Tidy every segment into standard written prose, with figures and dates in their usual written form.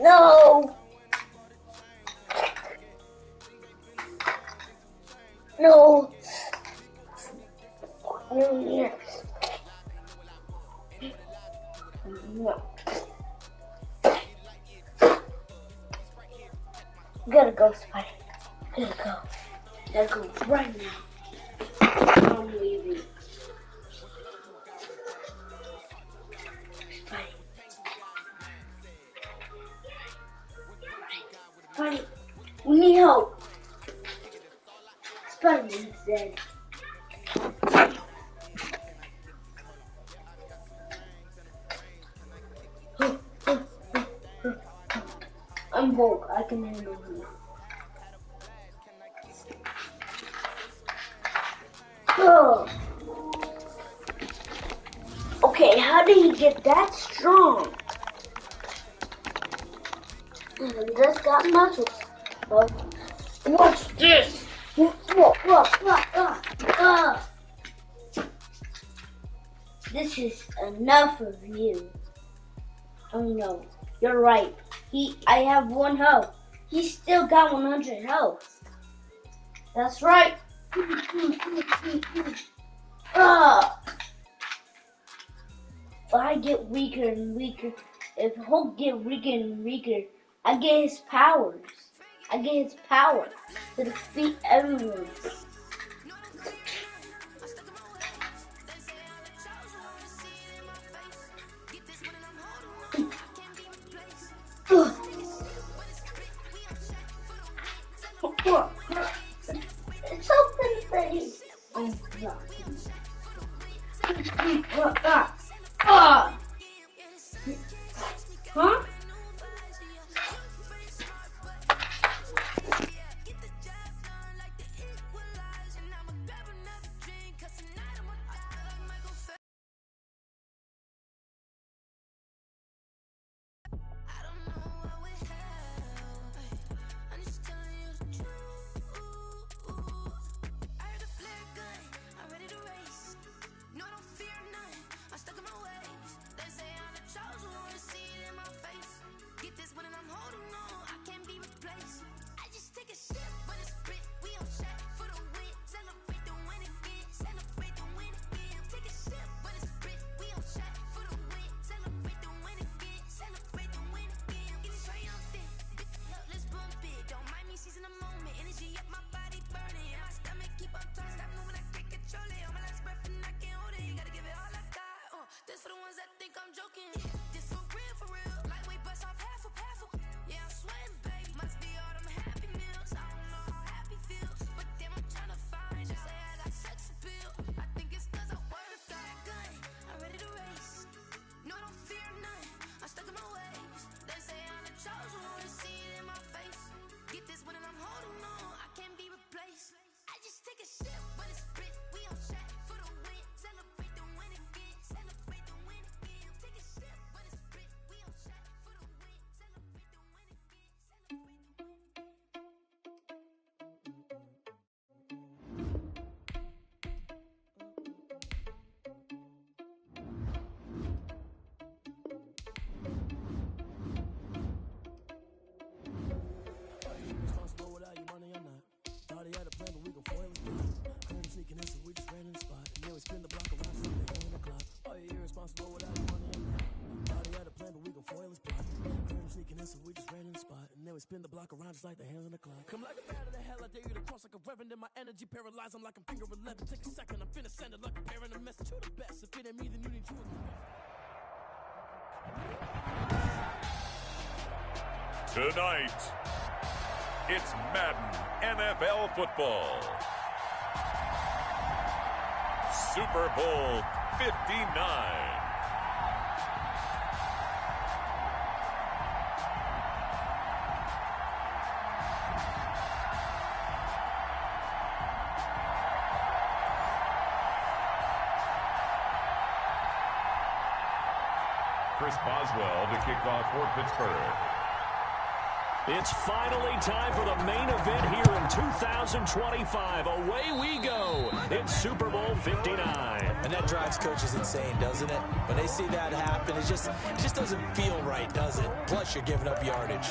No. No. Yes. No. Gotta go, Spidey. Gotta go. Gotta go right now. I'm leaving. Spidey, we need help. Spidey's dead. I'm Hulk. I can handle him. Oh. Okay, how did he get that strong? Just got muscles. What's this? This is enough of you. Oh no, you're right. I have 1 health. He's still got 100 health. That's right. If I get weaker and weaker, if Hulk get weaker and weaker, I get his powers. I get his power to defeat everyone. It's something pretty. Oh God. Huh? Spin the block around just like the hands on the clock. Come like a bat of the hell, I dare you to cross like a reverend. In my energy paralyzed, I'm like I'm finger 11. Take a second, I'm finna send it like a parent. A message to the best. If it ain't me, then you need you. Tonight, it's Madden NFL football. Super Bowl 59. Chris Boswell to kick off for Pittsburgh. It's finally time for the main event here in 2025. Away we go. It's Super Bowl 59. And that drives coaches insane, doesn't it? When they see that happen, it just doesn't feel right, does it? Plus, you're giving up yardage.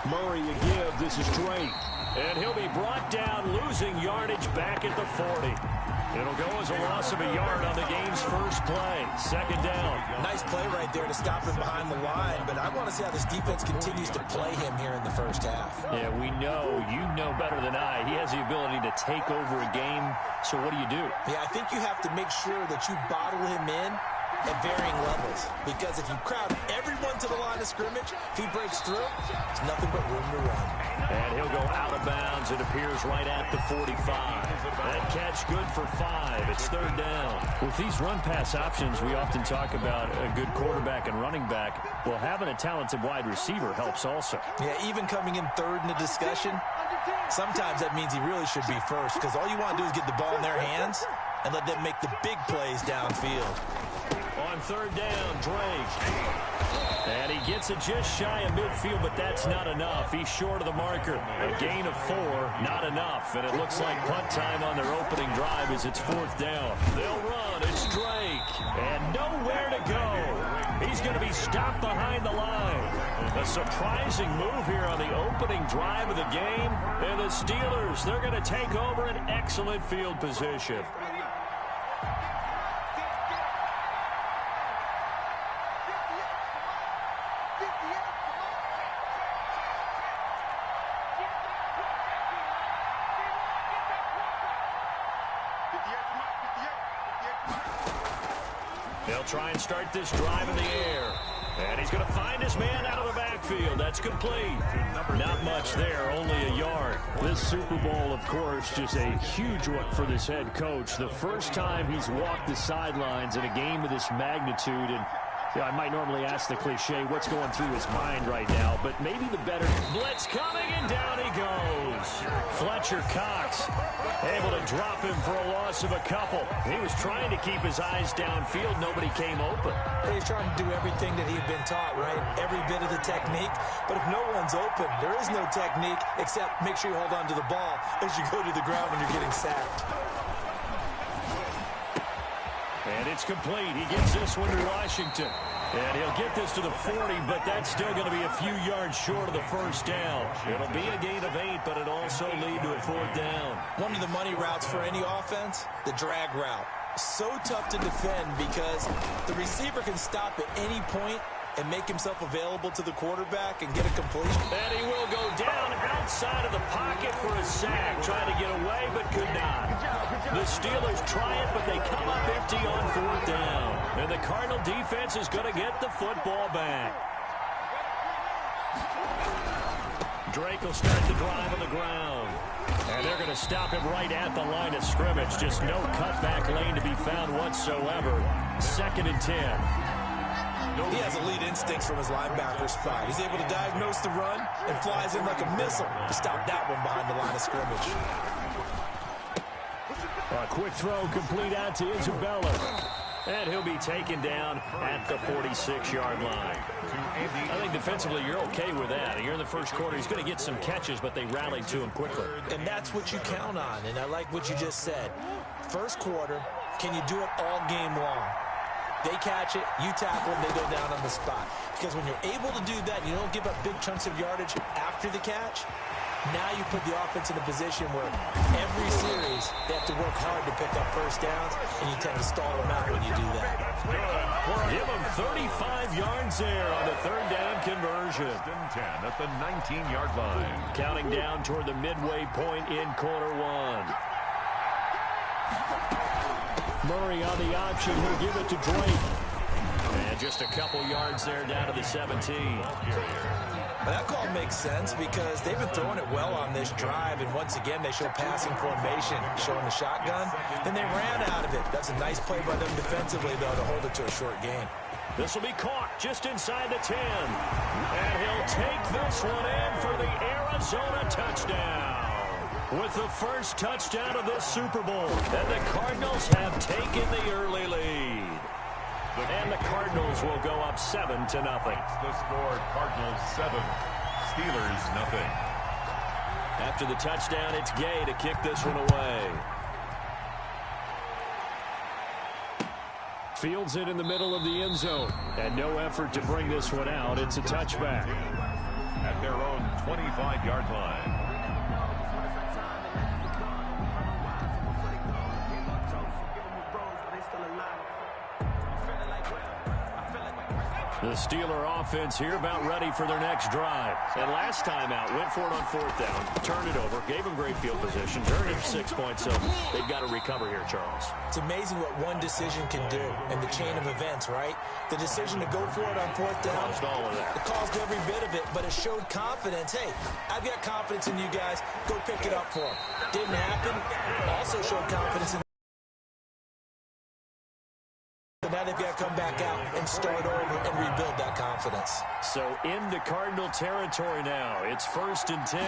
Murray a give. This is Drake. And he'll be brought down, losing yardage back at the 40. It'll go as a loss of a yard on the game's first play. Second down. Nice play right there to stop him behind the line, but I want to see how this defense continues to play him here in the first half. Yeah, we know. You know better than I. He has the ability to take over a game, so what do you do? Yeah, I think you have to make sure that you bottle him in at varying levels, because if you crowd everyone to the line of scrimmage, if he breaks through, there's nothing but room to run. And he'll go out of bounds. It appears right at the 45. That catch good for 5. It's third down. With these run-pass options, we often talk about a good quarterback and running back. Well, having a talented wide receiver helps also. Yeah, even coming in third in the discussion, sometimes that means he really should be first, because all you want to do is get the ball in their hands and let them make the big plays downfield. On third down, Drake. And he gets it just shy of midfield, but that's not enough. He's short of the marker. A gain of 4, not enough. And it looks like punt time on their opening drive as it's fourth down. They'll run. It's Drake. And nowhere to go. He's going to be stopped behind the line. A surprising move here on the opening drive of the game. And the Steelers, they're going to take over an excellent field position. They'll try and start this drive in the air. And he's going to find his man out of the backfield. That's complete. Not much there, only a yard. This Super Bowl, of course, just a huge one for this head coach. The first time he's walked the sidelines in a game of this magnitude. And I might normally ask the cliche, what's going through his mind right now, but maybe the better blitz coming, and down he goes. Fletcher Cox able to drop him for a loss of a couple. He was trying to keep his eyes downfield. Nobody came open. He's trying to do everything that he'd been taught, right? Every bit of the technique. But if no one's open, there is no technique except make sure you hold on to the ball as you go to the ground when you're getting sacked. And it's complete. He gets this one to Washington. And he'll get this to the 40, but that's still going to be a few yards short of the first down. It'll be a gain of 8, but it'll also lead to a fourth down. One of the money routes for any offense, the drag route. So tough to defend because the receiver can stop at any point and make himself available to the quarterback and get a completion. And he will go down outside of the pocket for a sack. Trying to get away, but could not. The Steelers try it, but they come up empty on fourth down. And the Cardinal defense is going to get the football back. Drake will start the drive on the ground. And they're going to stop him right at the line of scrimmage. Just no cutback lane to be found whatsoever. 2nd and 10. He has elite instincts from his linebacker spot. He's able to diagnose the run and flies in like a missile to stop that one behind the line of scrimmage. A quick throw complete out to Isabella. And he'll be taken down at the 46-yard line. I think defensively you're okay with that. Here in the first quarter, he's going to get some catches, but they rallied to him quickly. And that's what you count on, and I like what you just said. First quarter, can you do it all game long? They catch it, you tackle them, they go down on the spot. Because when you're able to do that, you don't give up big chunks of yardage after the catch, now you put the offense in a position where every series they have to work hard to pick up first downs, and you tend to stall them out when you do that. Give him 35 yards there on the third down conversion. 10 at the 19-yard line. Counting down toward the midway point in quarter one. Murray on the option. He'll give it to Drake. And And just a couple yards there down to the 17. That call makes sense because they've been throwing it well on this drive, and once again they show passing formation, showing the shotgun. Then they ran out of it. That's a nice play by them defensively, though, to hold it to a short gain. This will be caught just inside the 10. And he'll take this one in for the Arizona touchdown. With the first touchdown of this Super Bowl. And the Cardinals have taken the early lead. And the Cardinals will go up 7-0. The score, Cardinals 7, Steelers nothing. After the touchdown, it's Gay to kick this one away. Fields it in the middle of the end zone. And no effort to bring this one out. It's a touchback. At their own 25-yard line. The Steeler offense here about ready for their next drive. And last time out, went for it on 4th down, turned it over, gave them great field position, turned it 6 points, so they've got to recover here, Charles. It's amazing what one decision can do in the chain of events, right? The decision to go for it on 4th down. Caused all of that. It caused every bit of it, but it showed confidence. Hey, I've got confidence in you guys. Go pick it up for them. Didn't happen. Also showed confidence in. So now they've got to come back out and start over and rebuild that confidence. So into Cardinal territory now. It's 1st and 10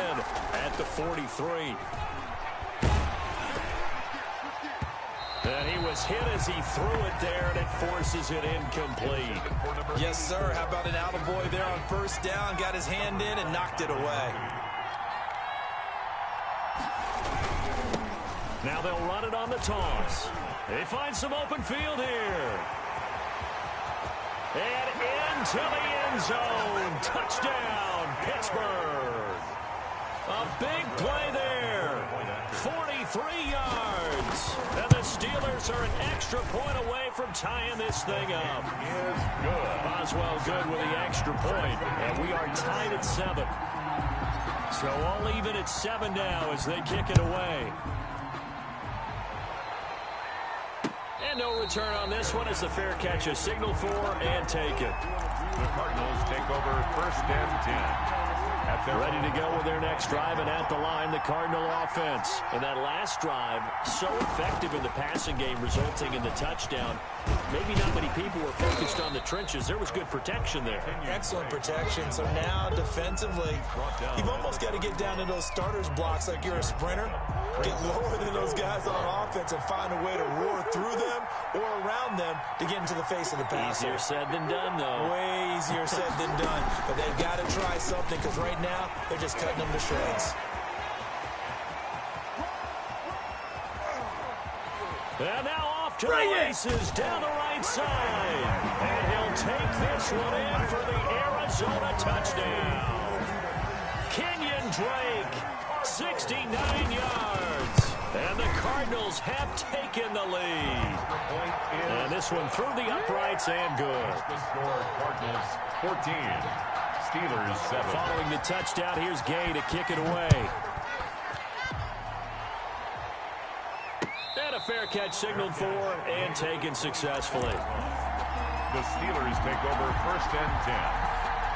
at the 43. And he was hit as he threw it there, and it forces it incomplete. Yes, sir. How about an attaboy there on 1st down? Got his hand in and knocked it away. Now they'll run it on the toss. They find some open field here. And into the end zone. Touchdown, Pittsburgh. A big play there. 43 yards. And the Steelers are an extra point away from tying this thing up. Is good. Boswell good with the extra point. And we are tied at 7. So all even at 7 now as they kick it away. And no return on this one as the fair catch is signaled for and taken. The Cardinals take over 1st and 10. Ready to go with their next drive, and at the line, the Cardinal offense. And that last drive, so effective in the passing game, resulting in the touchdown. Maybe not many people were focused on the trenches. There was good protection there. Excellent protection. So now, defensively, you've almost got to get down to those starters blocks like you're a sprinter. Get lower than those guys on offense and find a way to roar through them or around them to get into the face of the passer. Easier said than done, though. Way easier said than done. But they've got to try something because right now they're just cutting them to shreds. And now off to the races down the right side. And he'll take this one in for the Arizona touchdown. Kenyon Drake, 69 yards. And the Cardinals have taken the lead. And this one through the uprights and good. The score, Cardinals 14, Steelers 7. Following the touchdown, here's Gay to kick it away. And a fair catch signaled for and taken successfully. The Steelers take over 1st and 10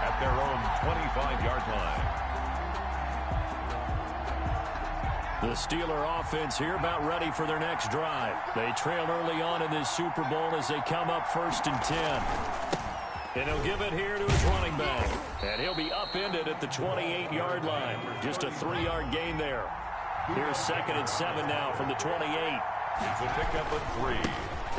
at their own 25-yard line. The Steeler offense here about ready for their next drive. They trail early on in this Super Bowl as they come up 1st and 10. And he'll give it here to his running back. And he'll be upended at the 28-yard line. Just a 3-yard gain there. Here's 2nd and 7 now from the 28. It's a pickup of 3.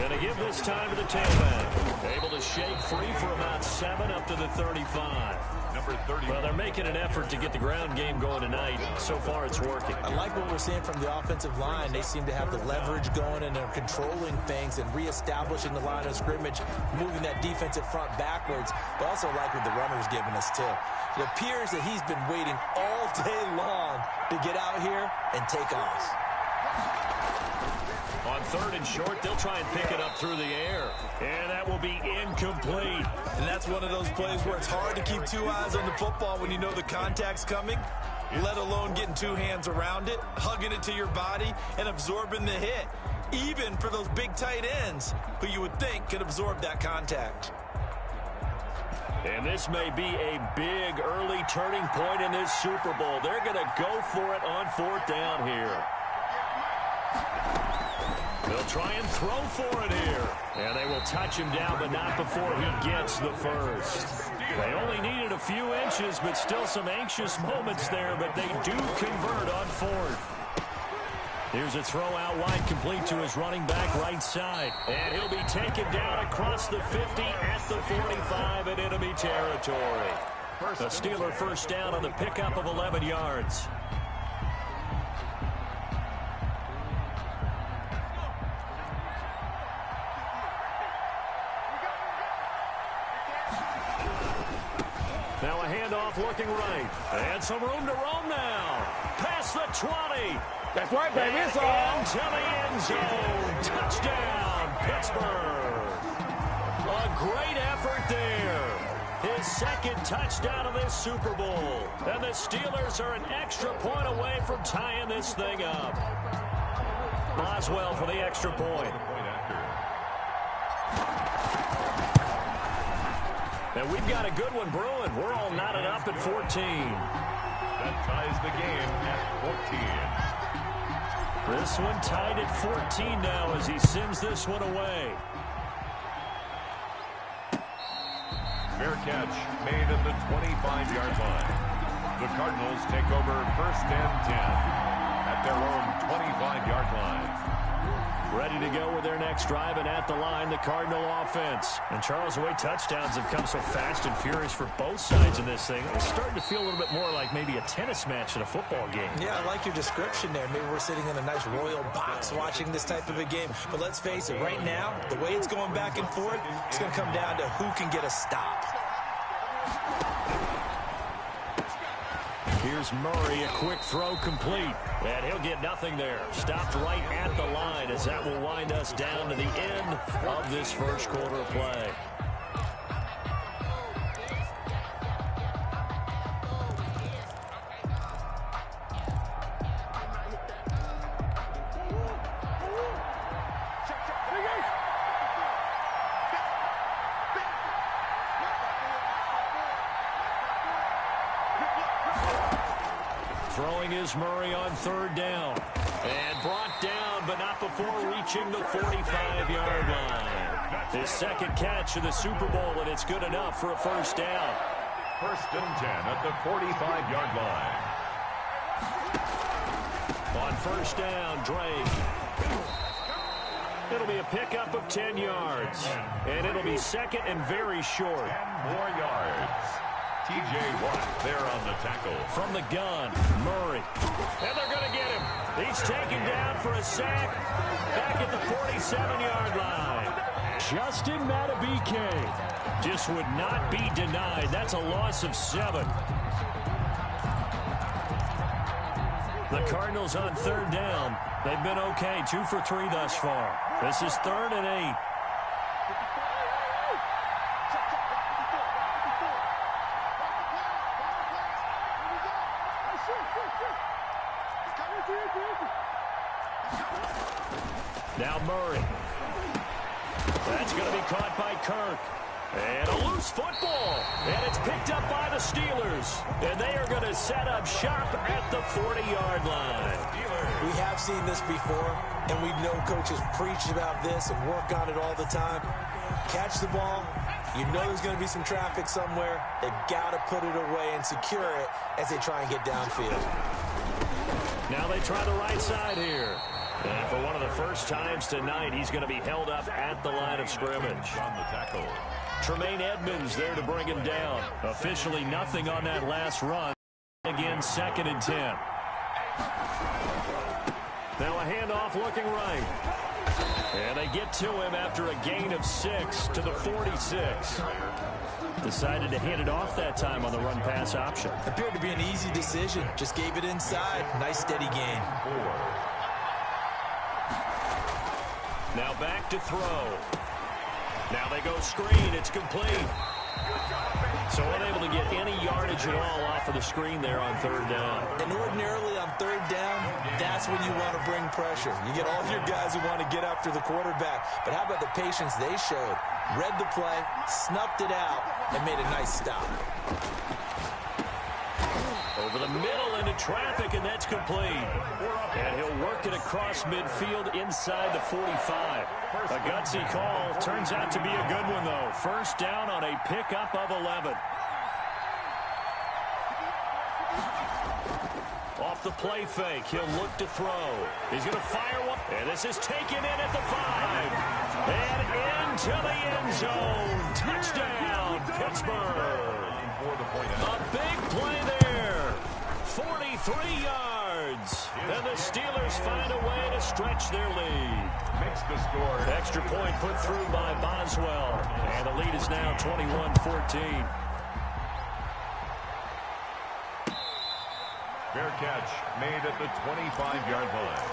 And they give this time to the tailback. Able to shake free for about 7 up to the 35. Number 30. Well, they're making an effort to get the ground game going tonight. So far, it's working. I like what we're seeing from the offensive line. They seem to have the leverage going, and they're controlling things and reestablishing the line of scrimmage, moving that defensive front backwards. But also like what the runner's giving us, too. It appears that he's been waiting all day long to get out here and take off. On 3rd and short, they'll try and pick it up through the air. And that will be incomplete. And that's one of those plays where it's hard to keep 2 eyes on the football when you know the contact's coming, let alone getting 2 hands around it, hugging it to your body, and absorbing the hit. Even for those big tight ends who you would think could absorb that contact. And this may be a big early turning point in this Super Bowl. They're going to go for it on 4th down here. They'll try and throw for it here. And they will touch him down, but not before he gets the first. They only needed a few inches, but still some anxious moments there, but they do convert on 4th. Here's a throw out wide, complete to his running back right side. And he'll be taken down across the 50 at the 45 in enemy territory. A Steeler first down on the pickup of 11 yards. Now a handoff looking right. And some room to roam now. Past the 20. That's right, baby. It's all. Into the end zone. Touchdown, Pittsburgh. A great effort there. His second touchdown of this Super Bowl. And the Steelers are an extra point away from tying this thing up. Boswell for the extra point. And we've got a good one brewing. We're all knotted up at 14. That ties the game at 14. This one tied at 14 now as he sends this one away. Fair catch made at the 25-yard line. The Cardinals take over 1st and 10 at their own 25-yard line. Ready to go with their next drive, and at the line, the Cardinal offense. And Charles, the way touchdowns have come so fast and furious for both sides in this thing, it's starting to feel a little bit more like maybe a tennis match in a football game. Yeah, I like your description there. Maybe we're sitting in a nice royal box watching this type of a game. But let's face it, right now, the way it's going back and forth, it's going to come down to who can get a stop. Here's Murray, a quick throw complete. And he'll get nothing there. Stopped right at the line as that will wind us down to the end of this first quarter of play. Throwing is Murray on 3rd down. And brought down, but not before reaching the 45-yard line. His second catch of the Super Bowl, and it's good enough for a first down. 1st and 10 at the 45-yard line. On first down, Drake. It'll be a pickup of 10 yards. And it'll be second and very short. 10 more yards. T.J. Watt there on the tackle. From the gun, Murray. And they're going to get him. He's taken down for a sack back at the 47-yard line. Justin Madubuike just would not be denied. That's a loss of 7. The Cardinals on 3rd down. They've been okay, 2 for 3 thus far. This is 3rd and 8. Now Murray. That's going to be caught by Kirk. And a loose football. And it's picked up by the Steelers. And they are going to set up shop at the 40-yard line. We have seen this before, and we know coaches preach about this and work on it all the time. Catch the ball. You know there's going to be some traffic somewhere. They've got to put it away and secure it as they try and get downfield. Now they try the right side here. And for one of the first times tonight, he's going to be held up at the line of scrimmage. On the tackle. Tremaine Edmonds there to bring him down. Officially nothing on that last run. Again, 2nd and 10. Now a handoff looking right. And they get to him after a gain of 6 to the 46. Decided to hand it off that time on the run-pass option. Appeared to be an easy decision. Just gave it inside. Nice steady gain. Now back to throw. Now they go screen. It's complete. So unable to get any yardage at all off of the screen there on third down. And ordinarily on third down, that's when you want to bring pressure. You get all of your guys who want to get after the quarterback. But how about the patience they showed? Read the play, snuffed it out, and made a nice stop. Over the middle into traffic, and that's complete. And he'll work it across midfield inside the 45. A gutsy call. Turns out to be a good one, though. First down on a pickup of 11. Off the play fake, he'll look to throw. He's going to fire one. And this is taken in at the 5. And into the end zone. Touchdown, Pittsburgh. A big play there. 43 yards. And the Steelers find a way to stretch their lead. Makes the score. Extra point put through by Boswell. And the lead is now 21-14. Fair catch made at the 25-yard line.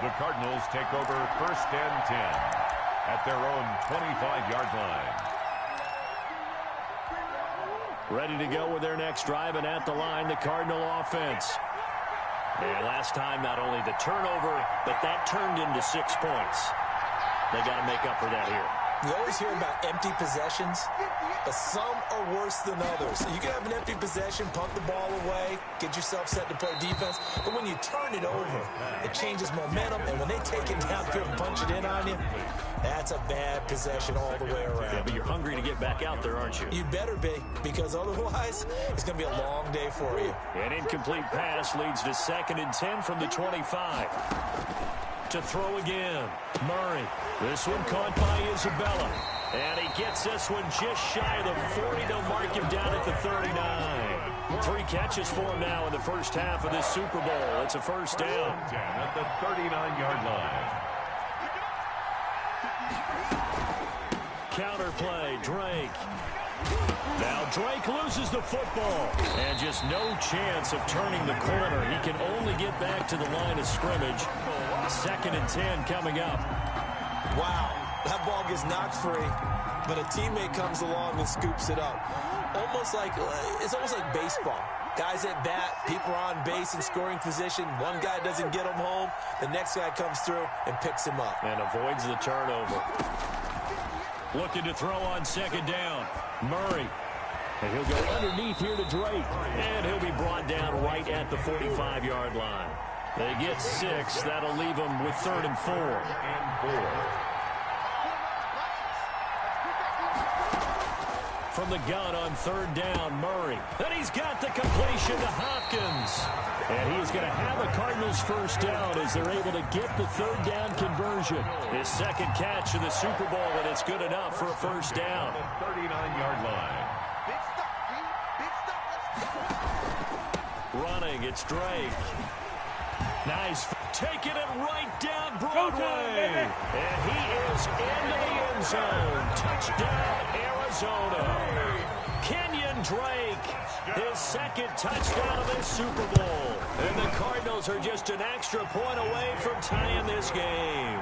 The Cardinals take over first and 10 at their own 25-yard line. Ready to go with their next drive, and at the line, the Cardinal offense. And last time, not only the turnover, but that turned into 6 points. They got to make up for that here. You always hear about empty possessions, but some are worse than others. You can have an empty possession, punt the ball away, get yourself set to play defense, but when you turn it over, it changes momentum, and when they take it downfield and punch it in on you, that's a bad possession all the way around. Yeah, but you're hungry to get back out there, aren't you? You better be, because otherwise, it's going to be a long day for you. An incomplete pass leads to 2nd and 10 from the 25. To throw again. Murray. This one caught by Isabella. And he gets this one just shy of the 40. They'll mark him down at the 39. 3 catches for him now in the first half of this Super Bowl. It's a first down. At the 39-yard line. Counter play, Drake. Now Drake loses the football. And just no chance of turning the corner. He can only get back to the line of scrimmage. 2nd and 10 coming up. Wow, that ball gets knocked free, but a teammate comes along and scoops it up. It's almost like baseball. Guys at bat, people are on base in scoring position. One guy doesn't get him home. The next guy comes through and picks him up. And avoids the turnover. Looking to throw on 2nd down. Murray. And he'll go underneath here to Drake. And he'll be brought down right at the 45-yard line. They get 6. That'll leave them with 3rd and 4. From the gun on 3rd down, Murray. And he's got the completion to Hopkins. And he's going to have a Cardinals first down as they're able to get the 3rd down conversion. His 2nd catch of the Super Bowl, and it's good enough for a first down. The 39-yard line. Running, it's Drake. Nice. Taking it right down Broadway. And he is into the end zone. Touchdown, Arizona. Kenyon Drake, his 2nd touchdown of this Super Bowl. And the Cardinals are just an extra point away from tying this game.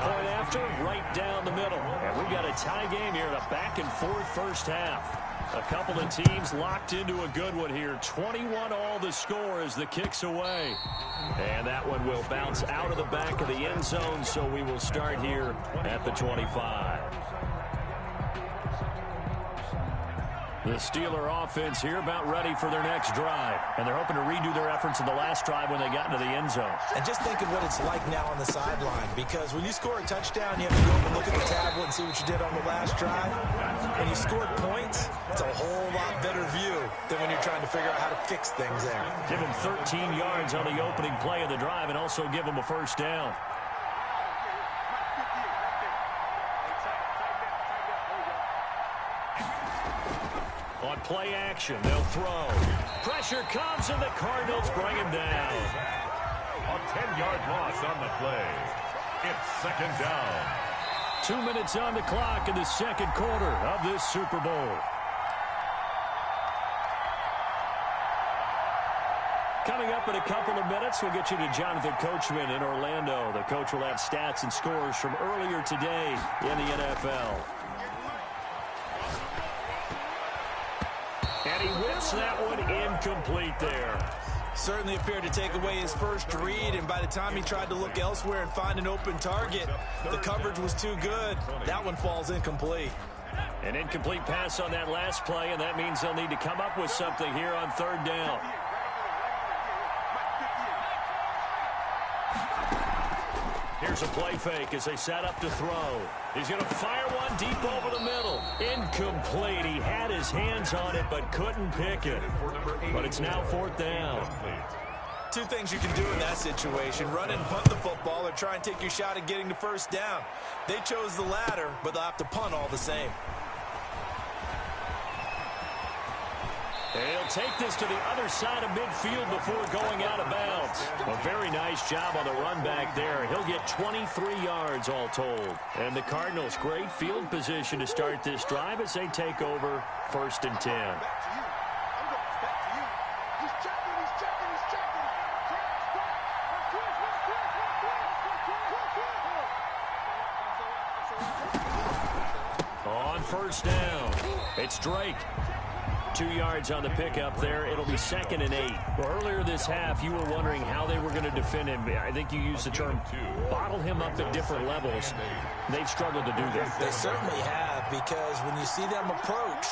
Point after, right down the middle. And we've got a tie game here in a back-and-forth first half. A couple of teams locked into a good one here. 21 all the score as the kick's away. And that one will bounce out of the back of the end zone, so we will start here at the 25. The Steeler offense here about ready for their next drive. And they're hoping to redo their efforts in the last drive when they got into the end zone. And just think of what it's like now on the sideline, because when you score a touchdown, you have to go up and look at the tablet and see what you did on the last drive. When you scored points, it's a whole lot better view than when you're trying to figure out how to fix things there. Give them 13 yards on the opening play of the drive and also give them a first down. On play action, they'll throw. Pressure comes, and the Cardinals bring him down. A 10-yard loss on the play. It's 2nd down. 2 minutes on the clock in the 2nd quarter of this Super Bowl. Coming up in a couple of minutes, we'll get you to Jonathan Coachman in Orlando. The coach will have stats and scores from earlier today in the NFL. And he whips that one incomplete there. Certainly appeared to take away his first read, and by the time he tried to look elsewhere and find an open target, the coverage was too good. That one falls incomplete. An incomplete pass on that last play, and that means they'll need to come up with something here on third down. Here's a play fake as they set up to throw. He's going to fire one deep over the middle. Incomplete. He had his hands on it but couldn't pick it. But it's now fourth down. Two things you can do in that situation: run and punt the football, or try and take your shot at getting the first down. They chose the latter, but they'll have to punt all the same. He'll take this to the other side of midfield before going out of bounds. A very nice job on the run back there. He'll get 23 yards all told. And the Cardinals, great field position to start this drive as they take over 1st and 10. On first down, it's Drake. 2 yards on the pickup there. It'll be 2nd and 8. Well, earlier this half, you were wondering how they were going to defend him. I think you used the term bottle him up at different levels. They've struggled to do that. They certainly have, because when you see them approach,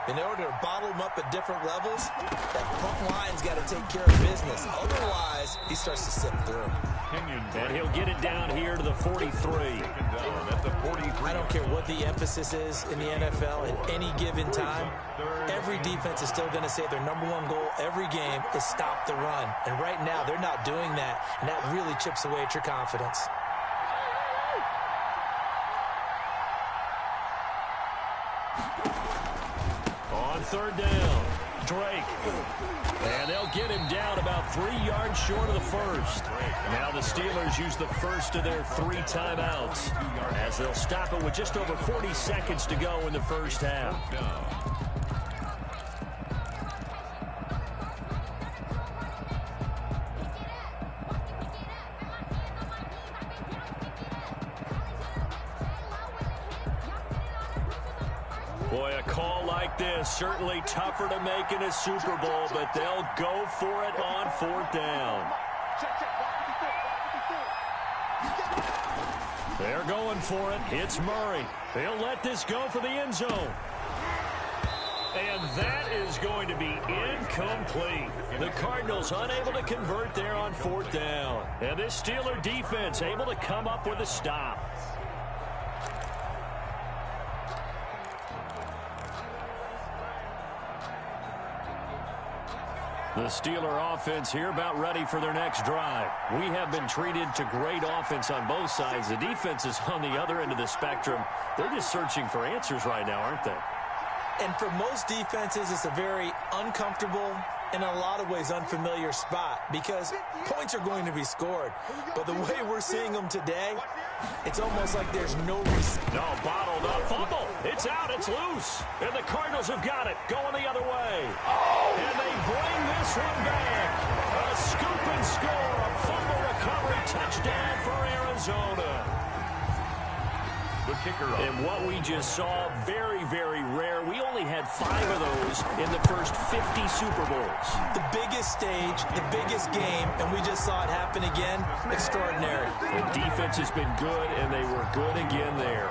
in order to bottle them up at different levels, that front line's got to take care of business. Otherwise, he starts to slip through. And he'll get it down here to the 43. I don't care what the emphasis is in the NFL at any given time. Every defense is still going to say their #1 goal every game is stop the run. And right now, they're not doing that, and that really chips away at your confidence. On third down, Drake. And they'll get him down about 3 yards short of the first. Now the Steelers use the first of their 3 timeouts as they'll stop it with just over 40 seconds to go in the first half. Boy, a call like this, certainly tougher to make in a Super Bowl, but they'll go for it on 4th down. They're going for it. It's Murray. They'll let this go for the end zone. And that is going to be incomplete. The Cardinals unable to convert there on 4th down. And this Steeler defense able to come up with a stop. The Steeler offense here about ready for their next drive. We have been treated to great offense on both sides. The defense is on the other end of the spectrum. They're just searching for answers right now, aren't they? And for most defenses, it's a very uncomfortable and in a lot of ways unfamiliar spot because points are going to be scored. But the way we're seeing them today, it's almost like there's no reason. No, bottled up. Fumble. It's out. It's loose. And the Cardinals have got it. Going the other way. And they bring this one back. A scoop and score. A fumble recovery touchdown for Arizona. The kicker up. And what we just saw, very, very rare. We only had 5 of those in the first 50 Super Bowls. The biggest stage, the biggest game, and we just saw it happen again. Extraordinary. The defense has been good, and they were good again there.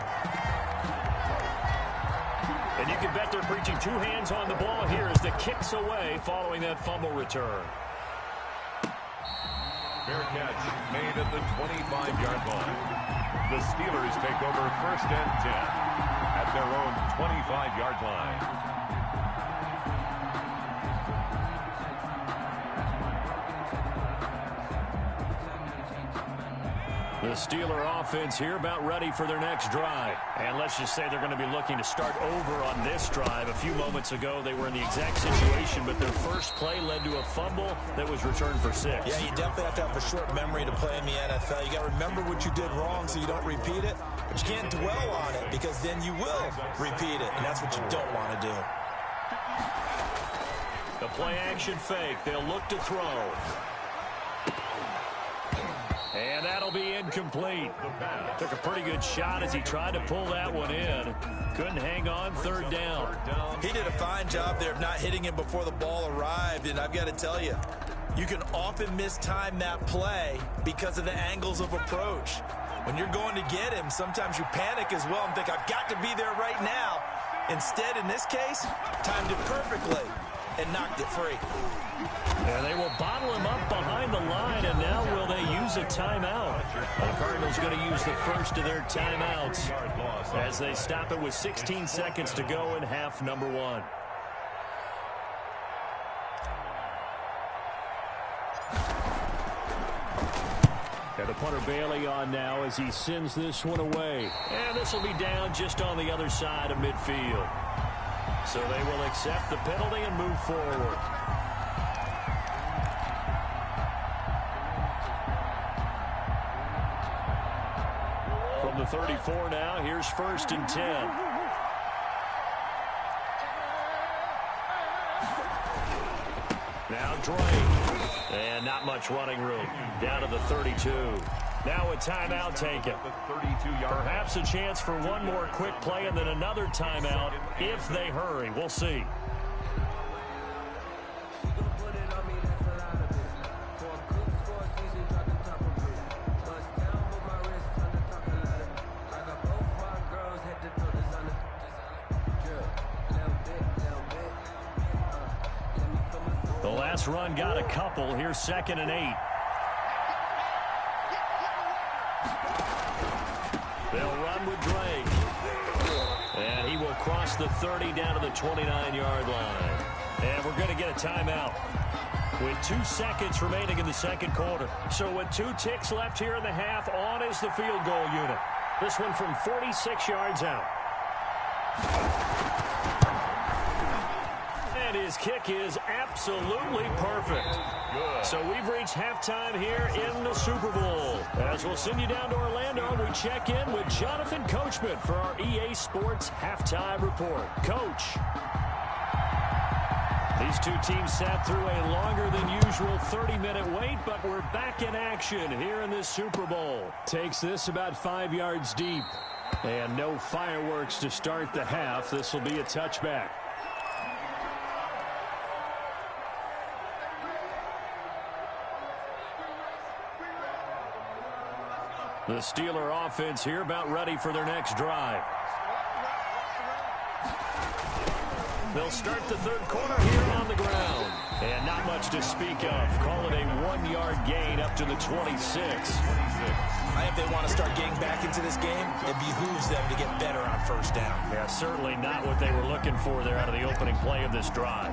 And you can bet they're preaching 2 hands on the ball here as the kick's away following that fumble return. Fair catch made at the 25-yard line. The Steelers take over 1st and 10 at their own 25-yard line. The Steeler offense here about ready for their next drive. And let's just say they're going to be looking to start over on this drive. A few moments ago, they were in the exact situation, but their first play led to a fumble that was returned for 6. Yeah, you definitely have to have a short memory to play in the NFL. You got to remember what you did wrong so you don't repeat it, but you can't dwell on it because then you will repeat it, and that's what you don't want to do. The play action fake. They'll look to throw. And that'll be incomplete. Took a pretty good shot as he tried to pull that one in. Couldn't hang on. Third down. He did a fine job there of not hitting him before the ball arrived. And I've got to tell you, you can often mistime that play because of the angles of approach. When you're going to get him, sometimes you panic as well and think, I've got to be there right now. Instead, in this case, timed it perfectly and knocked it free. And they will bottle him up behind the line, and now will they use a timeout? The Cardinals going to use the first of their timeouts as they stop it with 16 seconds to go in half number 1. And the punter Bailey on now as he sends this one away. And this will be down just on the other side of midfield. So they will accept the penalty and move forward. From the 34 now, here's 1st and 10. Now Drake. And not much running room. Down to the 32. Now a timeout taken. Perhaps a chance for one more quick play and then another timeout if they hurry. We'll see. The last run got a couple. Here's 2nd and 8. They'll run with Drake. And he will cross the 30 down to the 29-yard line. And we're going to get a timeout with 2 seconds remaining in the second quarter. So with 2 ticks left here in the half, on is the field goal unit. This one from 46 yards out. And his kick is absolutely perfect. Good. So we've reached halftime here in the Super Bowl. As we'll send you down to Orlando, we check in with Jonathan Coachman for our EA Sports Halftime Report. Coach. These two teams sat through a longer than usual 30-minute wait, but we're back in action here in this Super Bowl. Takes this about 5 yards deep. And no fireworks to start the half. This will be a touchback. The Steeler offense here about ready for their next drive. They'll start the third quarter here on the ground. And not much to speak of. Call it a 1-yard gain up to the 26. I think they want to start getting back into this game. It behooves them to get better on first down. Yeah, certainly not what they were looking for there out of the opening play of this drive.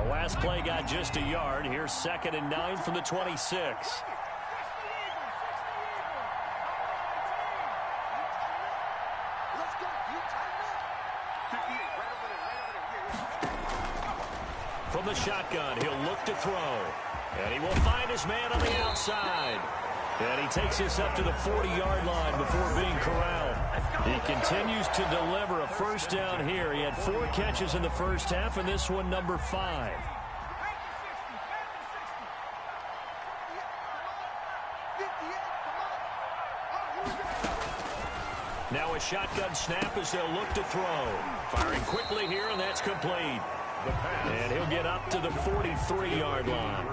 Last play got just a yard. Here's 2nd and 9 from the 26. From the shotgun, he'll look to throw. And he will find his man on the outside. And he takes this up to the 40-yard line before being corralled. He continues to deliver a first down here. He had 4 catches in the first half, and this one number 5. Now a shotgun snap as they'll look to throw. Firing quickly here, and that's complete. And he'll get up to the 43-yard line.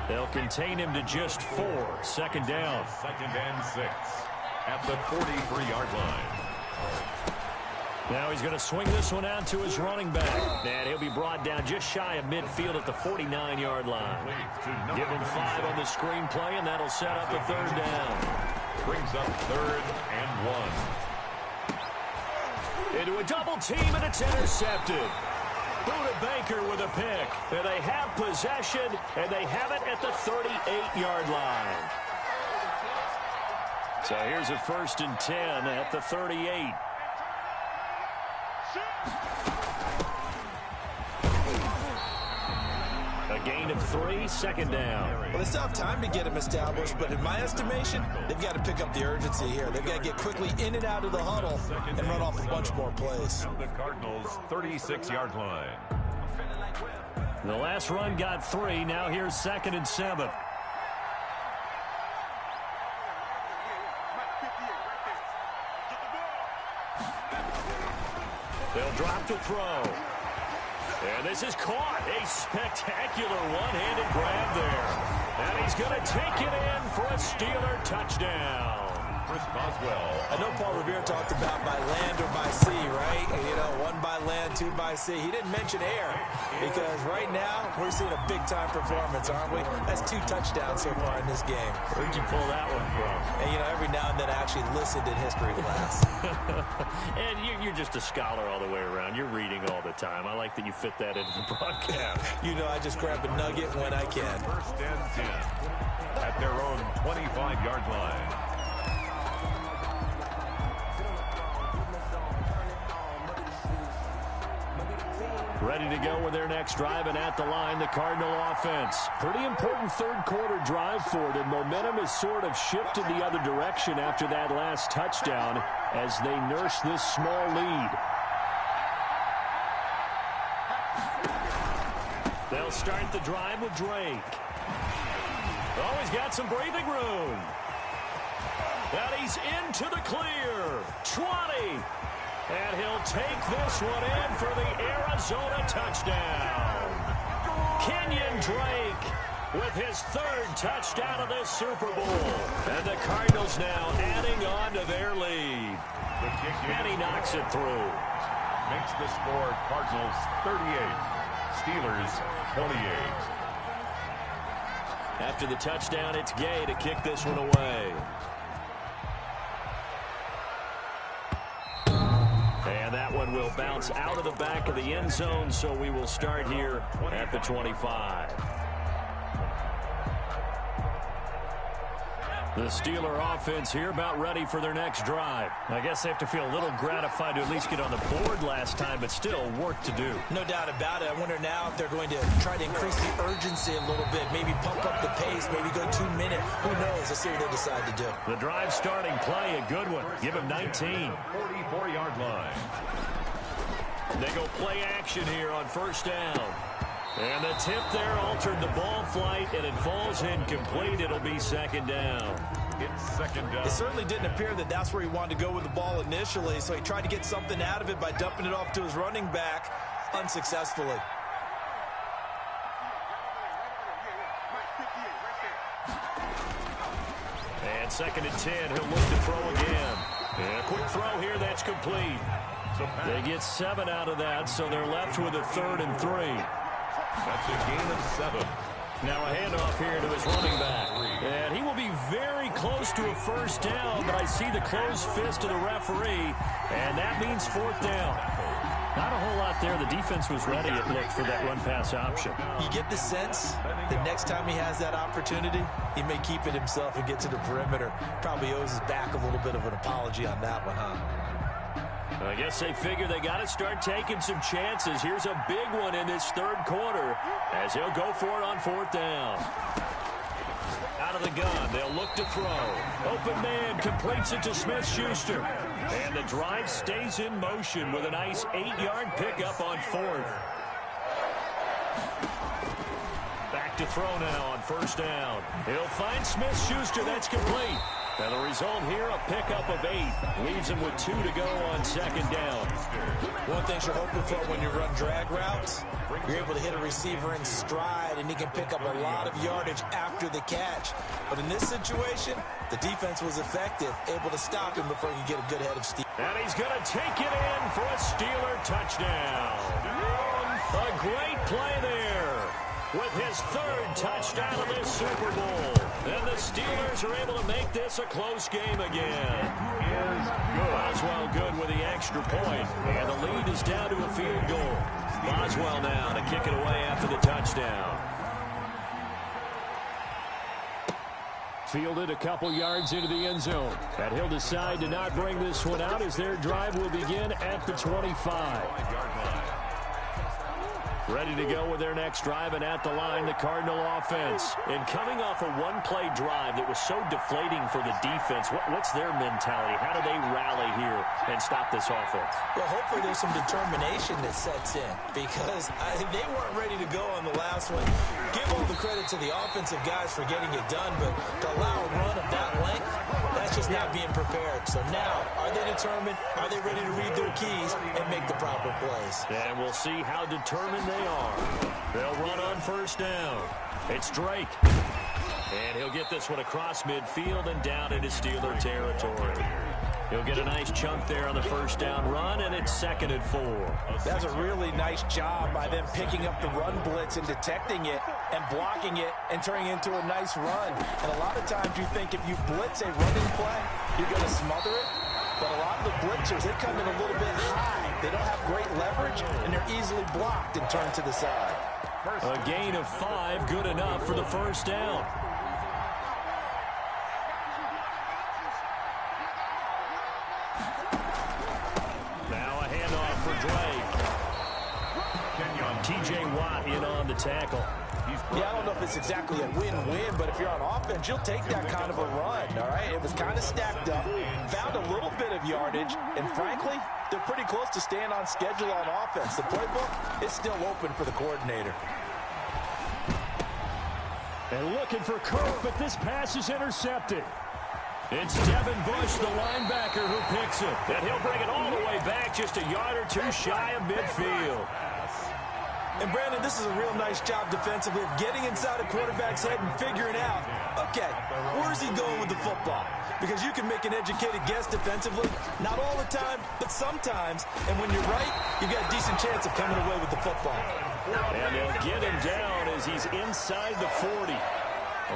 They'll contain him to just 4. 2nd down. 2nd and 6 at the 43-yard line. Now he's going to swing this one out to his running back. And he'll be brought down just shy of midfield at the 49-yard line. Give him 5 on the screen play, and that'll set up a 3rd down. Brings up 3rd and 1. Into a double team, and it's intercepted. Buda Baker with a pick. And they have possession, and they have it at the 38-yard line. So here's a 1st and 10 at the 38. gain of 3, second down. Well, they still have time to get him established, but in my estimation, they've got to pick up the urgency here. They've got to get quickly in and out of the huddle and run off a bunch more plays. The Cardinals' 36-yard line. The last run got 3. Now here's 2nd and 7. They'll drop to throw. And this is caught. A spectacular one-handed grab there. And he's going to take it in for a Steeler touchdown. Chris Boswell. I know Paul Revere talked about by land or by sea, right? You know, 1 by land, 2 by sea. He didn't mention air because right now we're seeing a big-time performance, aren't we? That's 2 touchdowns so far in this game. Where'd you pull that one from? And, you know, every now and then I actually listened in history class. And you're just a scholar all the way around. You're reading all the time. I like that you fit that into the broadcast. You know, I just grab a nugget when I can. 1st and 10 at their own 25-yard line. Ready to go with their next drive, and at the line, the Cardinal offense. Pretty important third-quarter drive for them. Momentum has sort of shifted the other direction after that last touchdown as they nurse this small lead. They'll start the drive with Drake. Oh, he's got some breathing room. And he's into the clear. 20. And he'll take this one in for the Arizona touchdown. Kenyon Drake with his 3rd touchdown of this Super Bowl. And the Cardinals now adding on to their lead. And he knocks it through. Makes the score Cardinals 38, Steelers 28. After the touchdown, it's Gay to kick this one away. And that one will bounce out of the back of the end zone, so we will start here at the 25. The Steeler offense here about ready for their next drive. I guess they have to feel a little gratified to at least get on the board last time, but still work to do. No doubt about it. I wonder now if they're going to try to increase the urgency a little bit, maybe pump up the pace, maybe go 2-minute. Who knows? Let's see what they decide to do. The drive starting play, a good one. Give him 19. 44-yard line. They go play action here on 1st down. And the tip there altered the ball flight, and it falls incomplete. It'll be 2nd down. It's 2nd down. It certainly didn't appear that that's where he wanted to go with the ball initially, so he tried to get something out of it by dumping it off to his running back unsuccessfully. And 2nd and 10, he'll look to throw again. And a quick throw here, that's complete. They get 7 out of that, so they're left with a 3rd and 3. That's a gain of 7. Now a handoff here to his running back. And he will be very close to a 1st down, but I see the closed fist of the referee, and that means 4th down. Not a whole lot there. The defense was ready, it looked, for that run-pass option. You get the sense that next time he has that opportunity, he may keep it himself and get to the perimeter. Probably owes his back a little bit of an apology on that one, huh? I guess they figure they got to start taking some chances. Here's a big one in this 3rd quarter as he'll go for it on 4th down. Out of the gun, they'll look to throw. Open man completes it to Smith-Schuster. And the drive stays in motion with a nice 8-yard pickup on 4th. Back to throw now on 1st down. He'll find Smith-Schuster. That's complete. And the result here, a pickup of 8. Leaves him with 2 to go on 2nd down. One thing you're hoping for when you run drag routes, you're able to hit a receiver in stride, and he can pick up a lot of yardage after the catch. But in this situation, the defense was effective, able to stop him before he could get a good head of steam. And he's going to take it in for a Steeler touchdown. A great play there with his 3rd touchdown of this Super Bowl. And the Steelers are able to make this a close game again. Boswell good with the extra point. And the lead is down to a field goal. Boswell now to kick it away after the touchdown. Fielded a couple yards into the end zone. And he'll decide to not bring this one out as their drive will begin at the 25. Ready to go with their next drive, and at the line, the Cardinal offense. And coming off a one-play drive that was so deflating for the defense, what's their mentality? How do they rally here and stop this offense? Well, hopefully there's some determination that sets in, because they weren't ready to go on the last one. Give all the credit to the offensive guys for getting it done, but to allow a run of that length, that's just not being prepared. So now, are they determined? Are they ready to read their keys and make the proper plays? And we'll see how determined they are. They'll run on first down. It's Drake. And he'll get this one across midfield and down into Steeler territory. He'll get a nice chunk there on the first down run, and it's 2nd and 4. That's a really nice job by them picking up the run blitz and detecting it and blocking it and turning it into a nice run. And a lot of times you think if you blitz a running play, you're going to smother it. But a lot of the blitzers, they come in a little bit high. They don't have great leverage, and they're easily blocked and turned to the side. A gain of 5, good enough for the first down. Now a handoff for Drake. T.J. Watt in on the tackle. Yeah, I don't know if it's exactly a win-win, but if you're on offense, you'll take that kind of a run, all right? It was kind of stacked up, found a little bit of yardage, and frankly, they're pretty close to staying on schedule on offense. The playbook is still open for the coordinator. And looking for Kirk, but this pass is intercepted. It's Devin Bush, the linebacker, who picks it. And he'll bring it all the way back, just a yard or two shy of midfield. And, Brandon, this is a real nice job defensively of getting inside a quarterback's head and figuring out, okay, where's he going with the football? Because you can make an educated guess defensively, not all the time, but sometimes. And when you're right, you've got a decent chance of coming away with the football. And they'll get him down as he's inside the 40.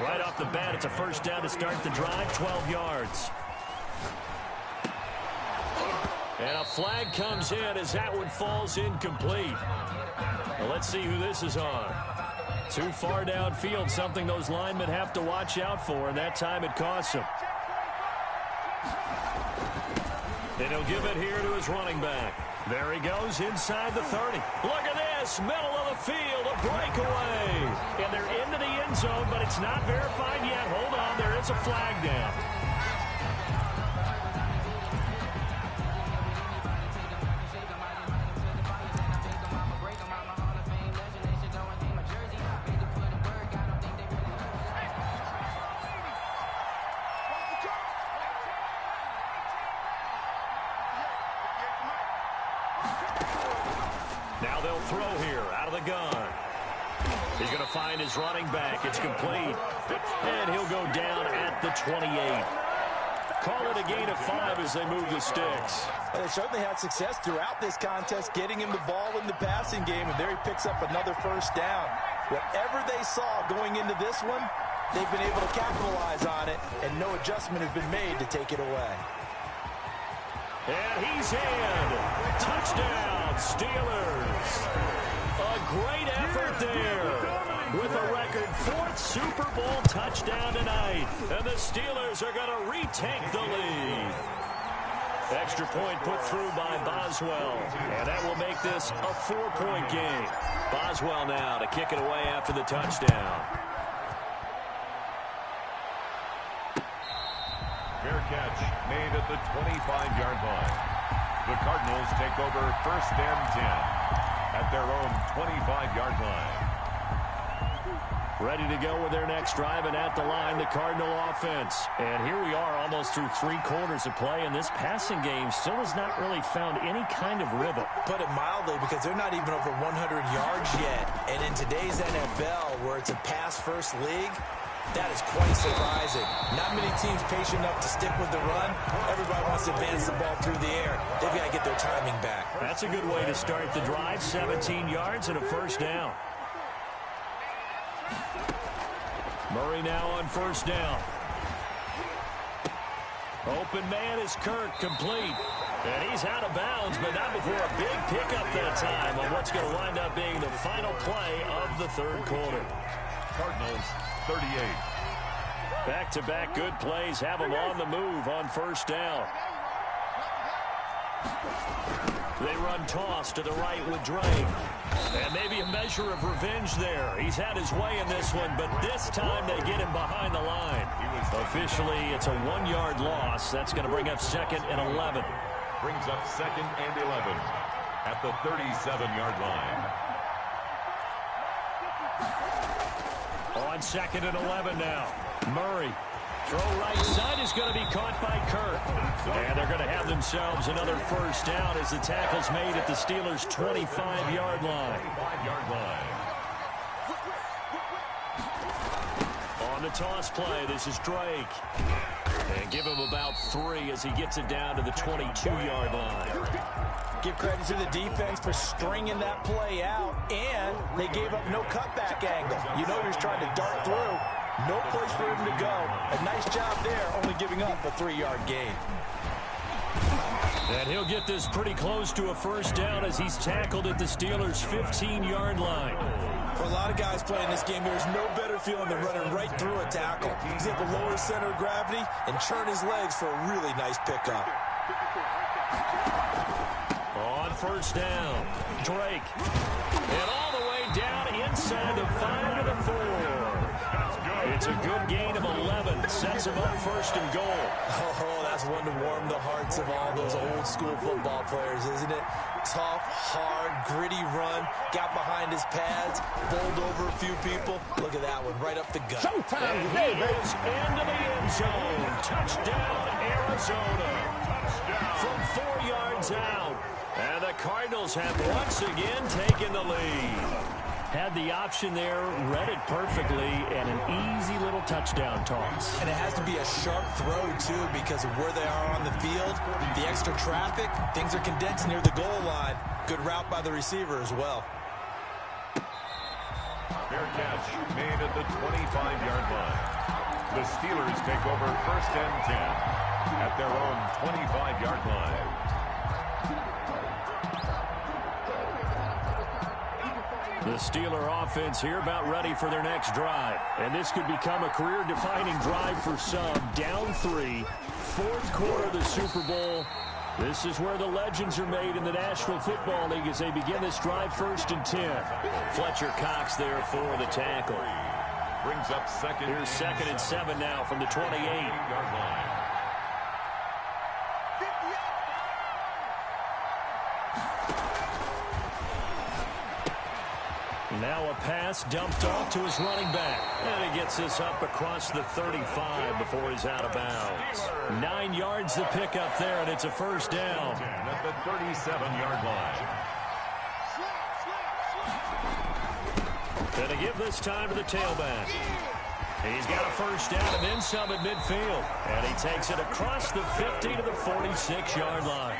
Right off the bat, it's a first down to start the drive, 12 yards. And a flag comes in as that one falls incomplete. Well, let's see who this is on. Too far downfield, something those linemen have to watch out for, and that time it costs them. And he'll give it here to his running back. There he goes inside the 30. Look at this, middle of the field, a breakaway. And they're into the end zone, but it's not verified yet. Hold on, there is a flag down. Now they'll throw here out of the gun. He's going to find his running back. It's complete. And he'll go down at the 28. Call it a gain of 5 as they move the sticks. Well, they certainly had success throughout this contest, getting him the ball in the passing game, and there he picks up another first down. Whatever they saw going into this one, they've been able to capitalize on it, and no adjustment has been made to take it away. And he's in. Touchdown, Steelers. A great effort there with a record 4th Super Bowl touchdown tonight. And the Steelers are going to retake the lead. Extra point put through by Boswell. And that will make this a 4-point game. Boswell now to kick it away after the touchdown. Fair catch made at the 25-yard line. The Cardinals take over 1st and 10 at their own 25-yard line. Ready to go with their next drive, and at the line, the Cardinal offense. And here we are almost through 3 quarters of play, and this passing game still has not really found any kind of rhythm. Put it mildly, because they're not even over 100 yards yet. And in today's NFL, where it's a pass-first league, that is quite surprising. Not many teams patient enough to stick with the run. Everybody wants to advance the ball through the air. They've got to get their timing back. That's a good way to start the drive. 17 yards and a first down. Murray now on first down. Open man is Kirk, complete. And he's out of bounds, but not before a big pickup that time on what's going to wind up being the final play of the 3rd quarter. Cardinals 38. Back-to-back good plays have them on the move on first down. They run toss to the right with Drake. And maybe a measure of revenge there. He's had his way in this one, but this time they get him behind the line. Officially, it's a 1-yard loss. That's going to bring up 2nd and 11. Brings up 2nd and 11 at the 37-yard line. On 2nd and 11 now. Murray. Throw right side is going to be caught by Kirk. And they're going to have themselves another first down as the tackle's made at the Steelers' 25-yard line. On the toss play, this is Drake. And give him about 3 as he gets it down to the 22-yard line. Give credit to the defense for stringing that play out, and they gave up no cutback angle. You know he's trying to dart through. No place for him to go. A nice job there, only giving up a 3-yard gain. And he'll get this pretty close to a first down as he's tackled at the Steelers' 15-yard line. For a lot of guys playing this game, there's no better feeling than running right through a tackle. He's able to lower his center of gravity and churn his legs for a really nice pickup. On first down, Drake. And all the way down inside the 5 to the 4. It's a good gain of 11. Sets him up 1st and goal. Oh, that's one to warm the hearts of all those old school football players, isn't it? Tough, hard, gritty run. Got behind his pads, bowled over a few people. Look at that one, right up the gut. And he is into the end zone. Touchdown, Arizona. From 4 yards out. And the Cardinals have once again taken the lead. Had the option there, read it perfectly, and an easy little touchdown toss. And it has to be a sharp throw, too, because of where they are on the field. The extra traffic, things are condensed near the goal line. Good route by the receiver as well. Fair catch made at the 25-yard line. The Steelers take over 1st and 10 at their own 25-yard line. The Steeler offense here about ready for their next drive. And this could become a career-defining drive for some. Down 3, 4th quarter of the Super Bowl. This is where the legends are made in the National Football League as they begin this drive 1st and 10. Fletcher Cox there for the tackle. Brings up 2nd. Here's 2nd and 7 now from the 28-yard line. Now a pass dumped off to his running back. And he gets this up across the 35 before he's out of bounds. 9 yards to pick up there, and it's a first down. At the 37-yard line. Going to give this time to the tailback. He's got a first down and then some at midfield. And he takes it across the 50 to the 46-yard line.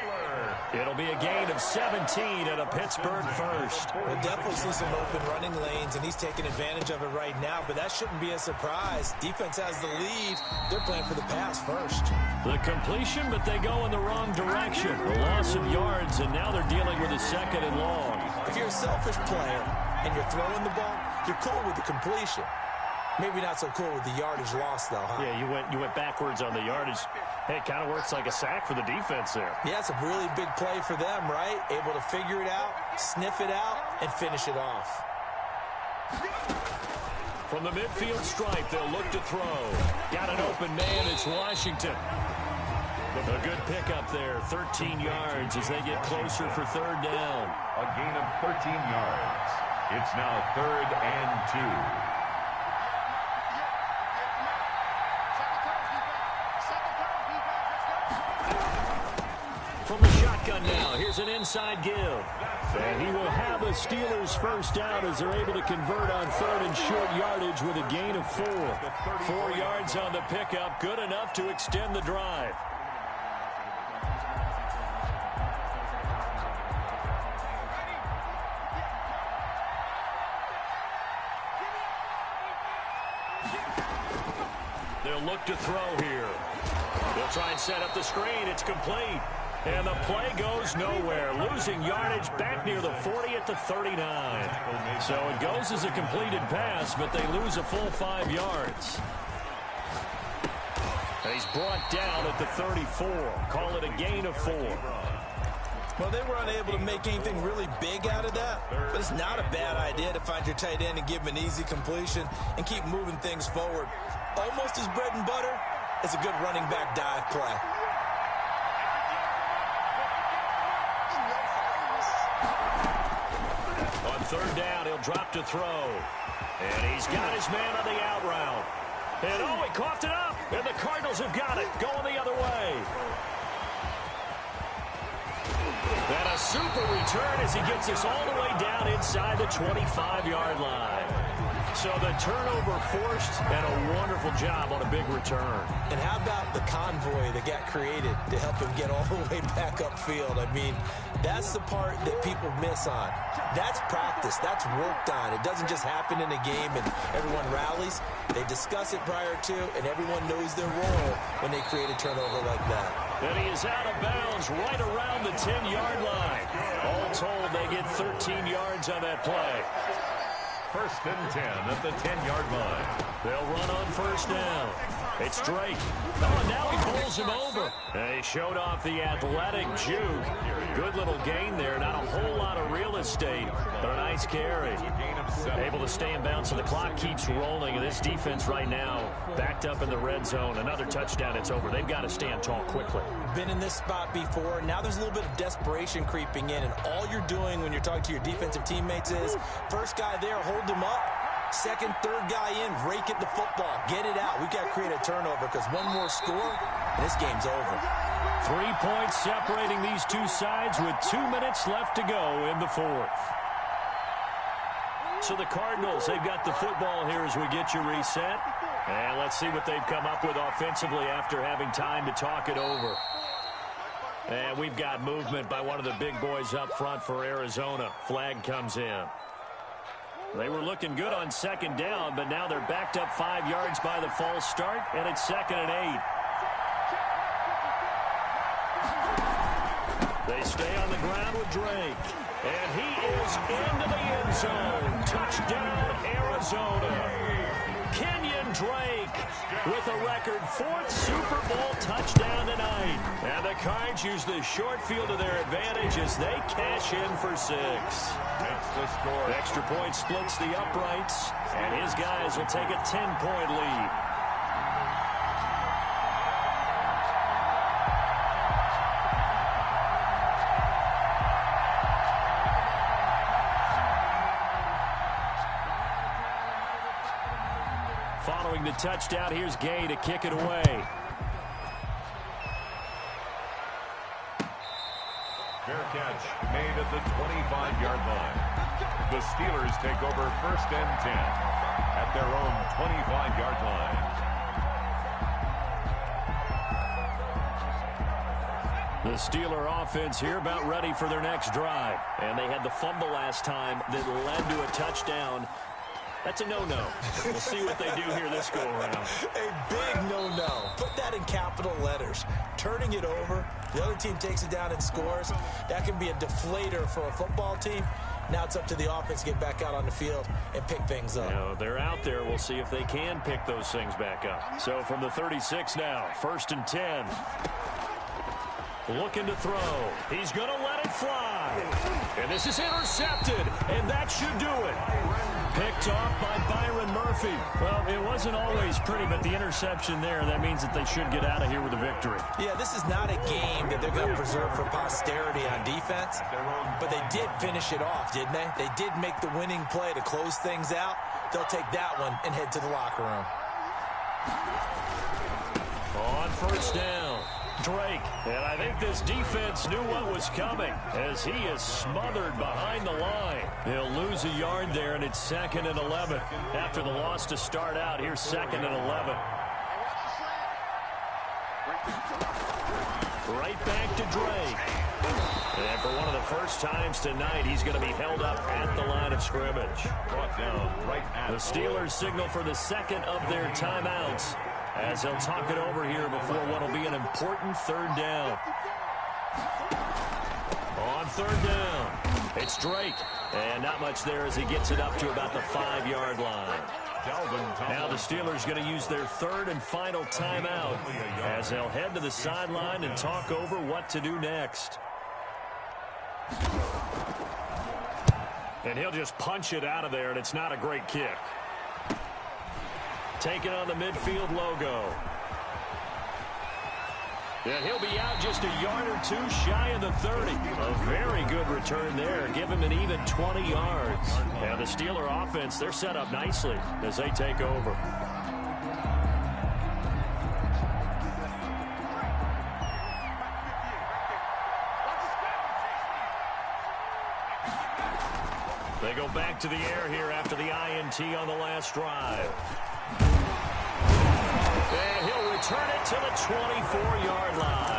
It'll be a gain of 17 and a Pittsburgh first. We'll definitely see some open running lanes, and he's taking advantage of it right now, but that shouldn't be a surprise. Defense has the lead. They're playing for the pass first. The completion, but they go in the wrong direction. The loss of yards, and now they're dealing with a 2nd and long. If you're a selfish player and you're throwing the ball, you're cool with the completion. Maybe not so cool with the yardage loss, though, huh? Yeah, you went backwards on the yardage. Hey, it kind of works like a sack for the defense there. Yeah, it's a really big play for them, right? Able to figure it out, sniff it out, and finish it off. From the midfield stripe, they'll look to throw. Got an open man, it's Washington. A good pickup there, 13 yards as they get closer for 3rd down. A gain of 13 yards. It's now 3rd and 2. From the shotgun now, here's an inside give. And he will have a Steelers first down as they're able to convert on 3rd and short yardage with a gain of 4. 4 yards on the pickup, good enough to extend the drive. They'll look to throw here. They'll try and set up the screen. It's complete. And the play goes nowhere. Losing yardage back near the 40 at the 39. So it goes as a completed pass, but they lose a full 5 yards. He's brought down at the 34. Call it a gain of 4. Well, they were unable to make anything really big out of that, but it's not a bad idea to find your tight end and give him an easy completion and keep moving things forward. Almost as bread and butter as a good running back dive play. On third down, he'll drop to throw. And he's got his man on the out route. And, oh, he coughed it up. And the Cardinals have got it, going the other way. And a super return as he gets us all the way down inside the 25-yard line. So the turnover forced and a wonderful job on a big return. And how about the convoy that got created to help him get all the way back upfield? I mean, that's the part that people miss on. That's practice. That's worked on. It doesn't just happen in a game and everyone rallies. They discuss it prior to, and everyone knows their role when they create a turnover like that. And he is out of bounds right around the 10-yard line. All told, they get 13 yards on that play. First and 10 at the 10-yard line. They'll run on first down. It's Drake. Oh, and now he pulls him over. And he showed off the athletic juke. Good little gain there. Not a whole lot of real estate, but a nice carry. Able to stay in bounds, and the clock keeps rolling. And this defense right now backed up in the red zone. Another touchdown, it's over. They've got to stand tall quickly. Been in this spot before. Now there's a little bit of desperation creeping in, and all you're doing when you're talking to your defensive teammates is first guy there, hold him up. Second, third guy in, rake at the football. Get it out. We've got to create a turnover because one more score, and this game's over. 3 points separating these two sides with 2 minutes left to go in the fourth. So the Cardinals, they've got the football here as we get you reset. And let's see what they've come up with offensively after having time to talk it over. And we've got movement by one of the big boys up front for Arizona. Flag comes in. They were looking good on second down, but now they're backed up 5 yards by the false start, and it's 2nd and 8. They stay on the ground with Drake, and he is into the end zone. Touchdown, Arizona. Kenyon Drake with a record 4th Super Bowl touchdown tonight. And the Cards use the short field to their advantage as they cash in for 6. Makes the score. Extra point splits the uprights, and his guys will take a 10-point lead. Following the touchdown, here's Gay to kick it away. Fair catch made at the 25-yard line. The Steelers take over first and 10 at their own 25-yard line. The Steeler offense here about ready for their next drive. And they had the fumble last time that led to a touchdown. That's a no-no. We'll see what they do here this go-around. A big no-no. Put that in capital letters. Turning it over, the other team takes it down and scores. That can be a deflator for a football team. Now it's up to the offense to get back out on the field and pick things up. You know, they're out there. We'll see if they can pick those things back up. So from the 36 now, 1st and 10. Looking to throw. He's going to let it fly. And this is intercepted, and that should do it. Picked off by Byron Murphy. Well, it wasn't always pretty, but the interception there, that means that they should get out of here with a victory. Yeah, this is not a game that they're going to preserve for posterity on defense, but they did finish it off, didn't they? They did make the winning play to close things out. They'll take that one and head to the locker room. On first down, Drake. And I think this defense knew what was coming as he is smothered behind the line. They'll lose a yard there, and it's 2nd and 11. After the loss to start out, here's 2nd and 11. Right back to Drake. And for one of the first times tonight, he's going to be held up at the line of scrimmage. Brought down right at the Steelers signal for the second of their timeouts as they'll talk it over here before what will be an important 3rd down. On 3rd down, it's Drake. And not much there as he gets it up to about the 5-yard line. Now the Steelers going to use their 3rd and final timeout as they'll head to the sideline and talk over what to do next. And he'll just punch it out of there, and it's not a great kick. Taking on the midfield logo. And he'll be out just a yard or two shy of the 30. A very good return there. Give him an even 20 yards. And the Steeler offense, they're set up nicely as they take over. They go back to the air here after the INT on the last drive. And he'll return it to the 24-yard line.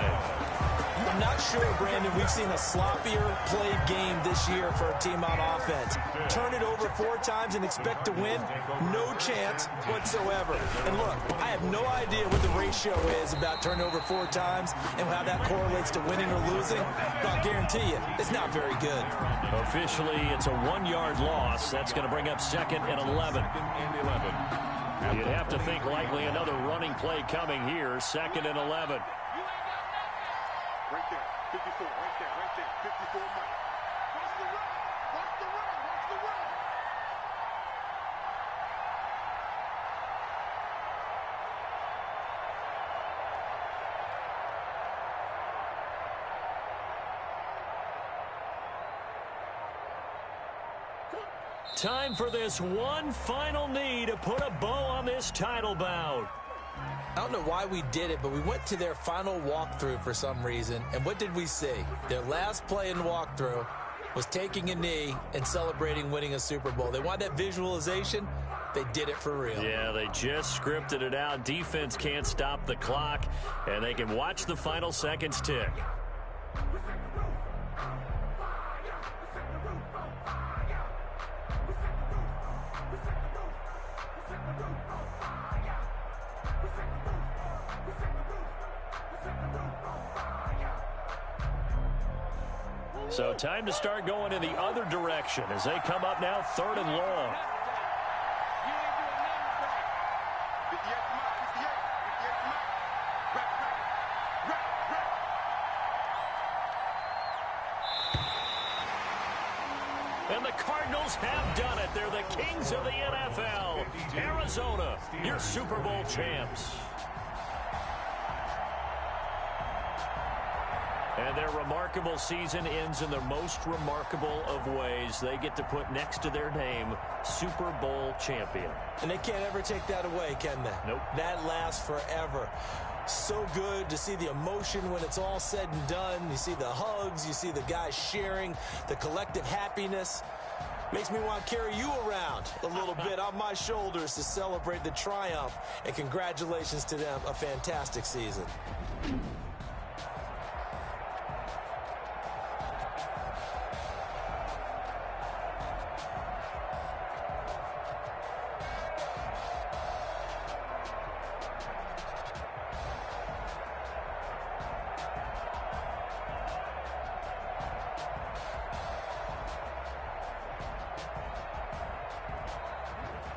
I'm not sure, Brandon, we've seen a sloppier played game this year for a team on offense. Turn it over 4 times and expect to win? No chance whatsoever. And look, I have no idea what the ratio is about turnover 4 times and how that correlates to winning or losing. But I'll guarantee you, it's not very good. Officially, it's a 1-yard loss. That's going to bring up 2nd and 11. You'd have to think likely another running play coming here. 2nd and 11. Right there, 54, right there, 54 Mike. Watch the run, watch the run, watch the run. Time for this one final knee to put a bow on this title bout. I don't know why we did it, but we went to their final walkthrough for some reason. And what did we see? Their last play in walkthrough was taking a knee and celebrating winning a Super Bowl. They want that visualization. They did it for real. Yeah, they just scripted it out. Defense can't stop the clock, and they can watch the final seconds tick. So time to start going in the other direction as they come up now 3rd and long. And the Cardinals have done it. They're the kings of the NFL. Arizona, your Super Bowl champs. And their remarkable season ends in the most remarkable of ways. They get to put next to their name, Super Bowl champion. And they can't ever take that away, can they? Nope. That lasts forever. So good to see the emotion when it's all said and done. You see the hugs, you see the guys sharing, the collective happiness. Makes me want to carry you around a little bit on my shoulders to celebrate the triumph. And congratulations to them, a fantastic season.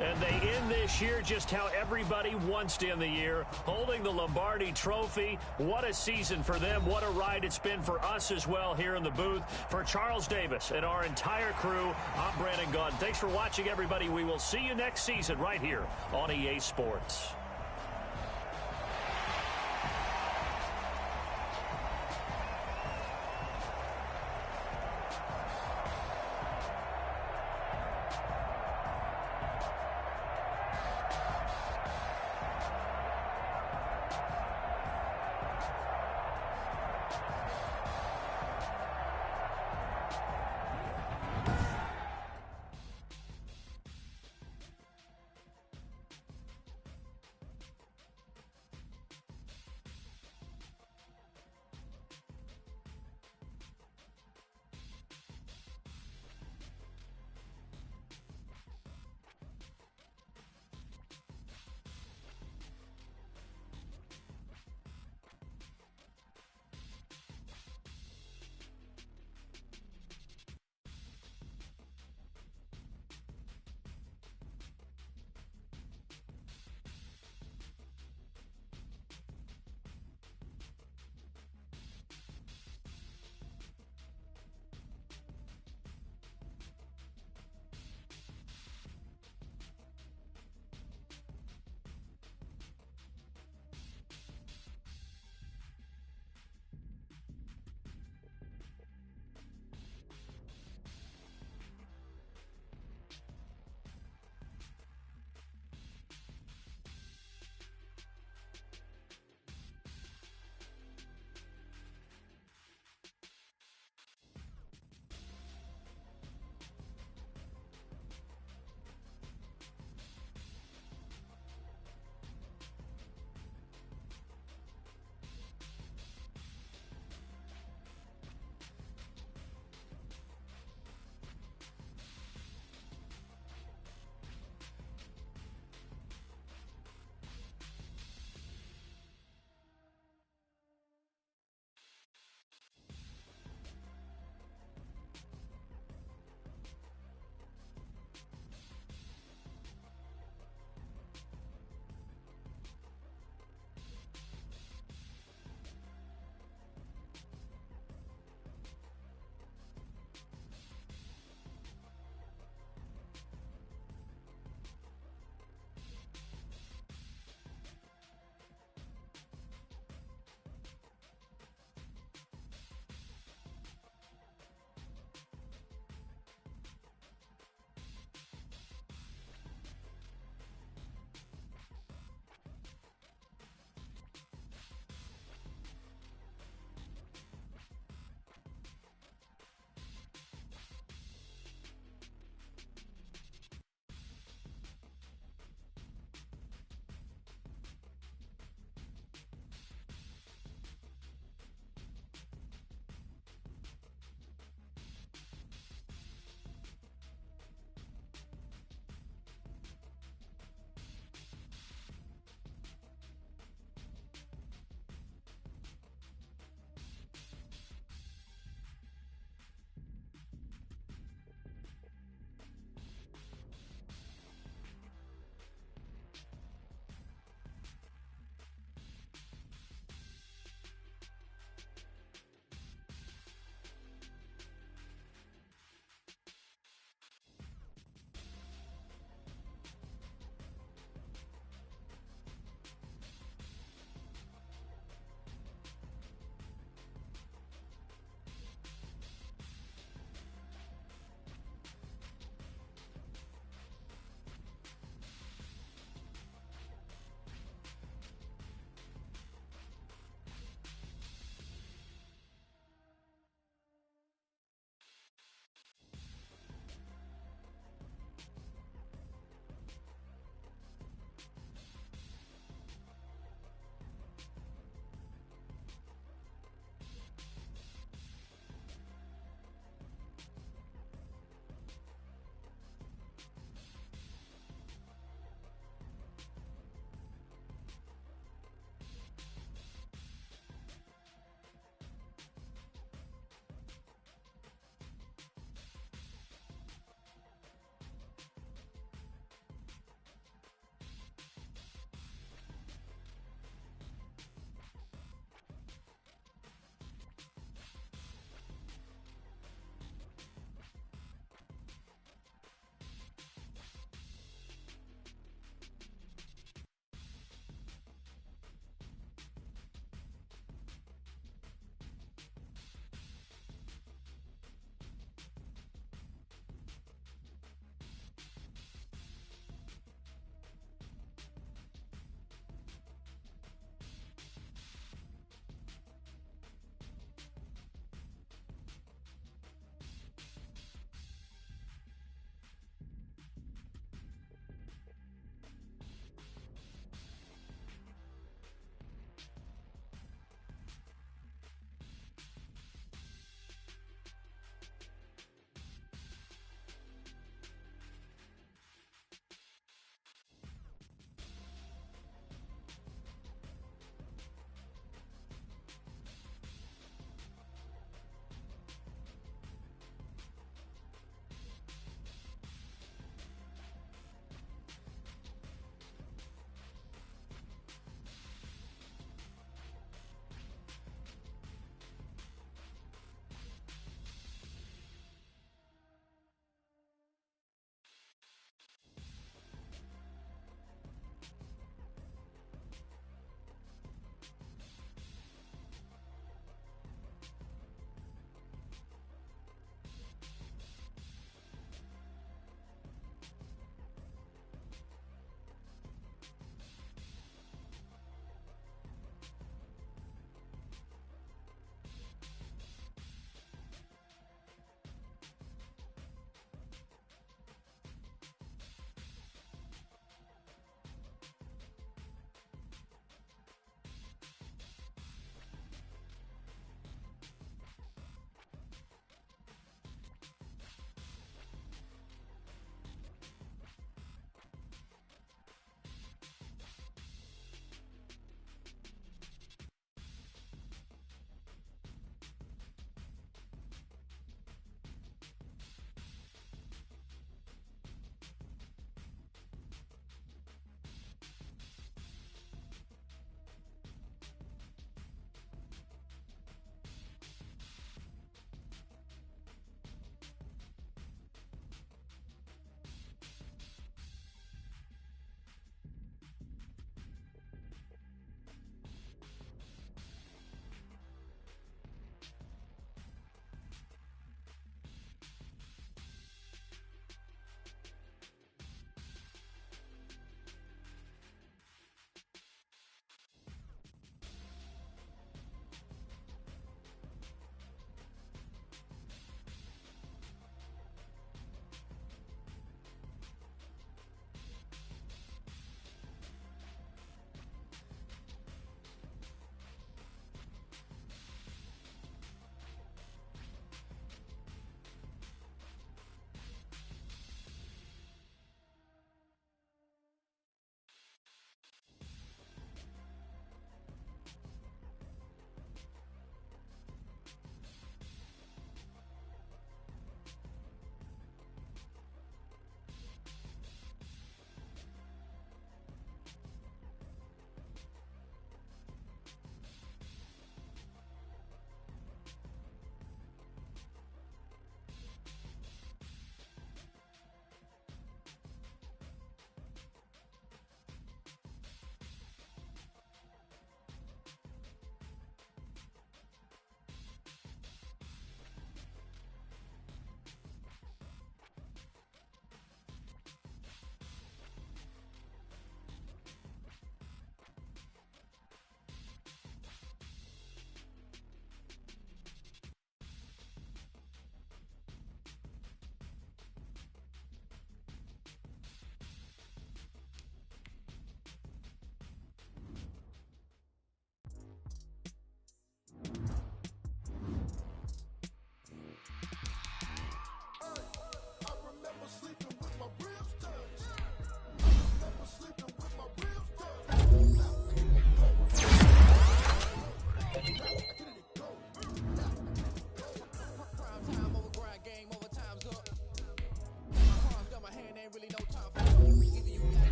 And they end this year just how everybody wants to end the year, holding the Lombardi Trophy. What a season for them. What a ride it's been for us as well here in the booth. For Charles Davis and our entire crew, I'm Brandon Gunn. Thanks for watching, everybody. We will see you next season right here on EA Sports.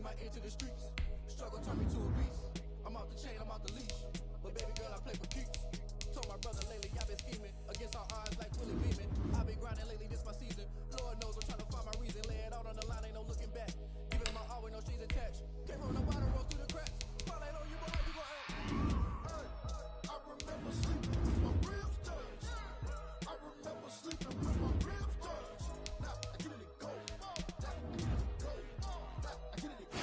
my ear to the streets. Struggle turned me to a beast. I'm off the chain, I'm off the leash. But baby girl, I play for keeps. Told my brother lately, I've been scheming against all odds like Willie Beeman. I've been grinding lately, this my season. Lord knows I'm trying to find my reason. Lay it out on the line, ain't no looking back. Giving my all with no strings attached. Can't roll no bottom, roll through the cracks. Spotlight on you, but how you gon' act? I remember sleeping with my ribs touched. I remember sleeping with my ribs touched. Now I get it go. Now I get it go. Now I get it go.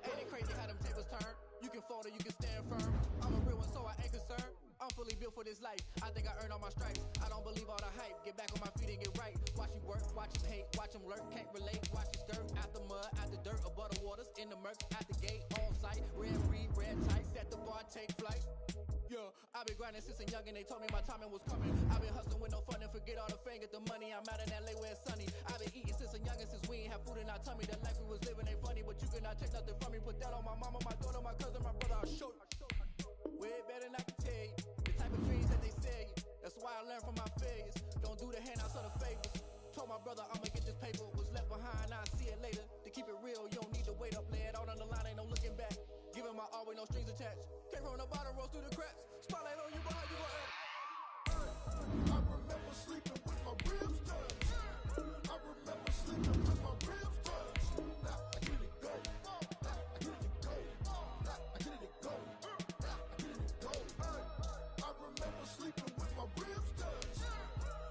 Ain't it crazy how them tables turn? You can fold or you can stand firm. I'm a real one, so I ain't concerned. I'm fully built for this life. I think I earned all my stripes. I don't believe all the hype. Get back on my feet and get right. Watch you work, watch you hate, watch them lurk. Can't relate, watch you skirt. Out the mud, out the dirt, above the waters, in the murk, at the gate, on site. Red read, red tight, set the bar, take flight. Yeah, I've been grinding since a young and they told me my timing was coming. I've been hustling with no fun and forget all the fame, get the money. I'm out in LA where it's sunny. I've been eating since a young and since we ain't have food in our tummy. The life we was living ain't funny, but you cannot take nothing from me. Put that on my mama, my daughter, my cousin, my brother, I'll show you. Way better than I can tell you. The type of dreams that they sell you. That's why I learned from my failures. Don't do the handouts or the favors. Told my brother I'ma get this paper. Was left behind, I'll see it later. To keep it real, you don't need to wait up. Lay it out on the line, ain't no looking back. Giving my all with no strings attached. Can't roll no bottom, rolls through the cracks. Spotlight on you, but how you gon' act? I remember sleeping with my ribs touched. I remember sleeping with my ribs touched. Now I get it go. Now I get it go. Now I get it go. Now I get it go. I remember sleeping with my ribs touched.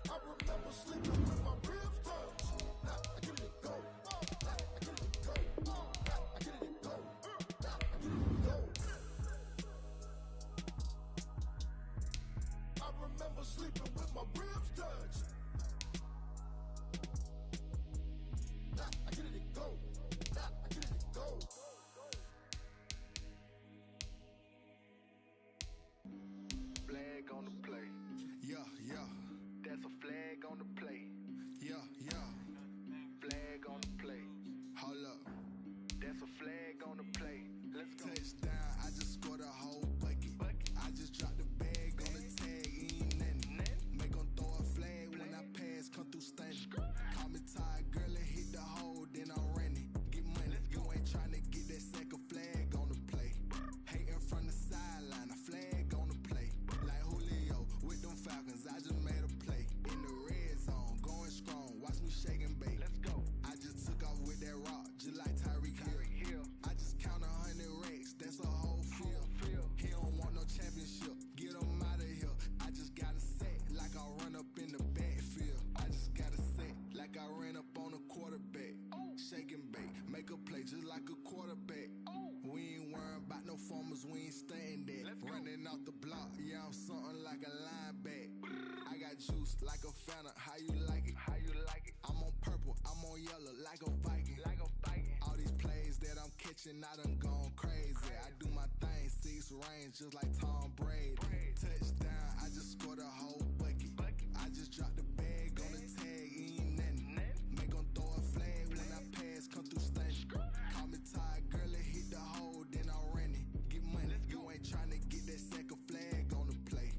I remember sleeping with my ribs touched. Now I get it go. Now I get it go. Now I get it go. Now I get it go. I remember sleeping with my ribs touched. Now I get it go. Now I get it go. Flag on the play. Yeah, yeah, That's a flag on the play. yeah, yeah. Flag on the play. Hold up. That's a flag on the play. Let's go. Touchdown, I just scored a whole bucket. I just dropped the bag on the tag, ain't nothing. Make 'em throw a flag when I pass, come through stunning. Call me tired, girl, and hit the hole, then I'm running. Get money, you ain't tryna get that second flag on the play. Hating from the sideline, a flag on the play. Like Julio with them Falcons, I just made a play. In the red zone, going strong, watch me shake and bake. Let's go. I just took off with that rock, just like Tyreek Hill. I just count 100 racks, that's a whole field. He don't want no championship, get him out of here. I just got a set, like I run up in the backfield. I just got a set, like I ran up on a quarterback. Shake and bake, make a play just like a quarterback. We ain't worrying about no formers, we ain't staying there. Running out the block, yeah, I'm something like a linebacker. I got juice like a Fanta, how you like it? How you like it? I'm on purple, I'm on yellow, like a Viking. Like a Viking. All these plays that I'm catching, I done gone crazy. I do my thing, 6 range, just like Tom Brady. Touchdown, I just scored a whole bucket. I just dropped the bag on the tag, ain't nothing. Make 'em throw a flag when I pass, come through stunning. Call me tired, girl, and hit the hole, then I'm running. Get money, you ain't tryna get that second flag on the play.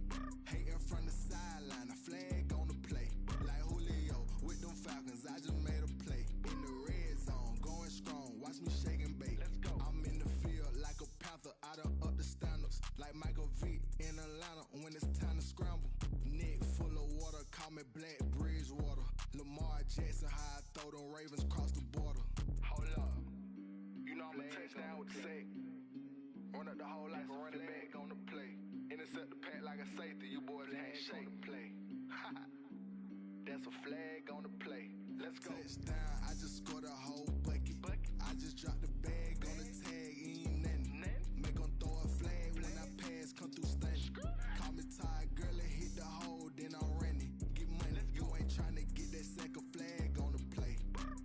Hating from the sideline, a flag on the play. Like Julio with them Falcons, I just made a play. In the red zone, going strong, watch me shake and bake. Let's go. I'm in the field like a panther, I done up the standards. Like Michael Vick in Atlanta when it's time to scramble. Neck full of water, call me Black Bridgewater. Lamar Jackson, how I throw them Ravens cross the border. Hold up. You know I'm a touchdown with the sack. Run up the hole like a running back on the play. Intercept the pack like a safety. You boys handshake on the play. That's a flag on the play. Let's go. Touchdown, I just scored a whole bucket. I just dropped the bag on the tag, ain't nothing. Make 'em throw a flag when I pass, come through stunning. Call me tired, girl, and hit the hole, then I'm running. Get money, you ain't tryna get that second flag on the play.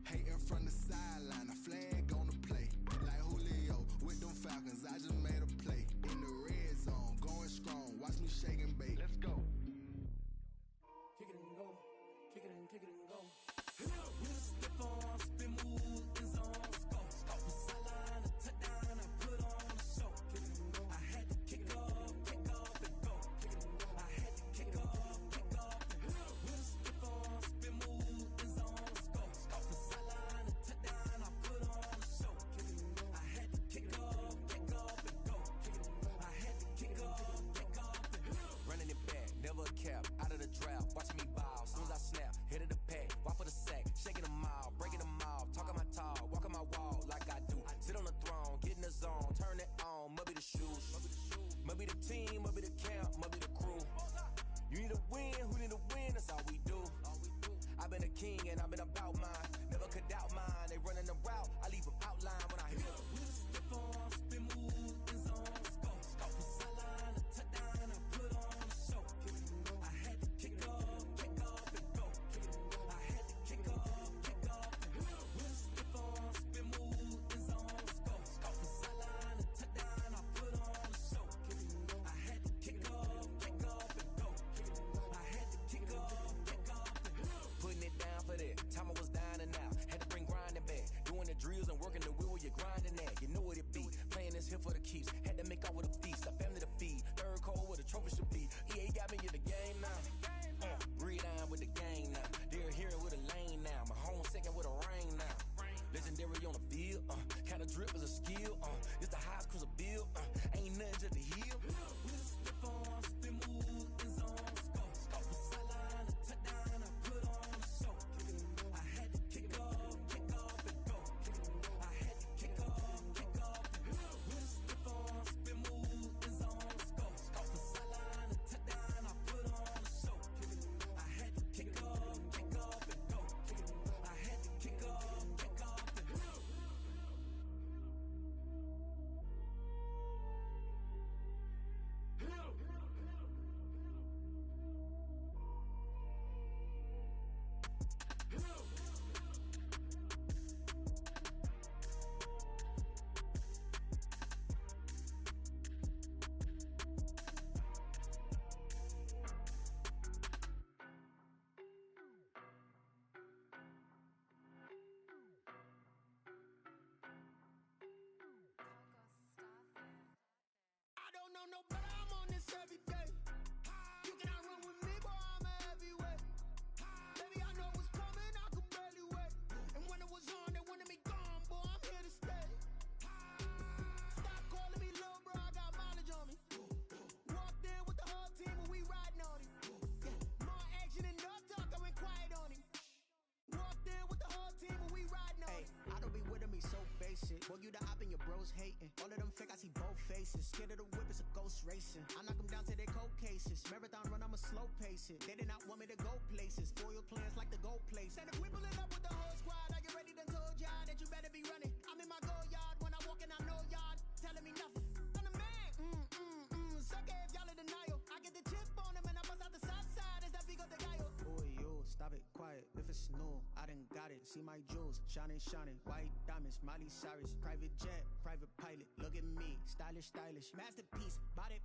Hating from the sideline, a flag on the play. Like Julio with them Falcons, I just made a play. In the red zone, going strong, watch me shake and bake. Let's go. Kick it and go. Kick it and go. We just step on, spin, move, and zone. Go. be the team, I'll be the camp, I'll be the crew. You need a win, who need a win, that's all we do. I've been a king and I've been about mine. Never could doubt mine, they running the route, I leave them outline when I hit them. Step on, spin move, in zone, scope. Sideline, a touchdown, I put on a show. I had to kick off and go. I had to kick off and go. Step on, spin move, in zone, scope. Sideline, a touchdown, I put on a show. I had to kick off and go. I had to kick off and go. Putting it down for that. Time I was down and out. Had to bring grinding back. Doing the drills and working the wheel where you're grinding at. You know what it be. Playing this here for the keeps. Had to make out with a feast. A family to feed. Third cold where the trophy should be. EA got me in the game now. Breathe on with the game now. They're hearing with a lane now. My home second with a rain now. Legendary on the field. Kind of drip is a skill. It's the highest cruiser bill. Ain't nothing just to heal. Step on, spin move, in zone, scope. Sideline, a touchdown, I put on a show. I had to kick off and go. I had to kick off and go. Step on, spin move, in zone, scope. Sideline, a touchdown, I put on a show. I had to kick off and go. I had to kick off and go. I don't know no better, I'm on this every day. You cannot run with me, boy, I'm a heavyweight. Baby, I know what's coming, I could barely wait. And when it was on, they wanted me gone, boy, I'm here to stay. Stop calling me little bro, I got mileage on me. Walked in with the whole team and we riding on him. More action and no talk, I went quiet on him. Walked in with the whole team and we riding on him. I don't be with him, he so basic. Boy, you the op and your bros hating. All of them fake, I see both faces. Scared of the whip, it's a ghost racing. I knock them down to their cold cases. Marathon run, I'ma slow pace it. They did not want me to go places. Foil plans like the gold place. And if we pulling up with the whole squad, I get ready to told y'all that you better be running. I'm in my go yard, when I walk in, I know y'all telling me nothing. I'm the man, suck it if y'all in denial. I get the chip on him and I bust out the south side, is that Vigo de Gallo? Boy, yo, stop it, quiet. If it's new, I done got it. See my jewels, shining, white diamonds, Miley Cyrus, private jet, private pilot. Look at me, stylish, masterpiece, body,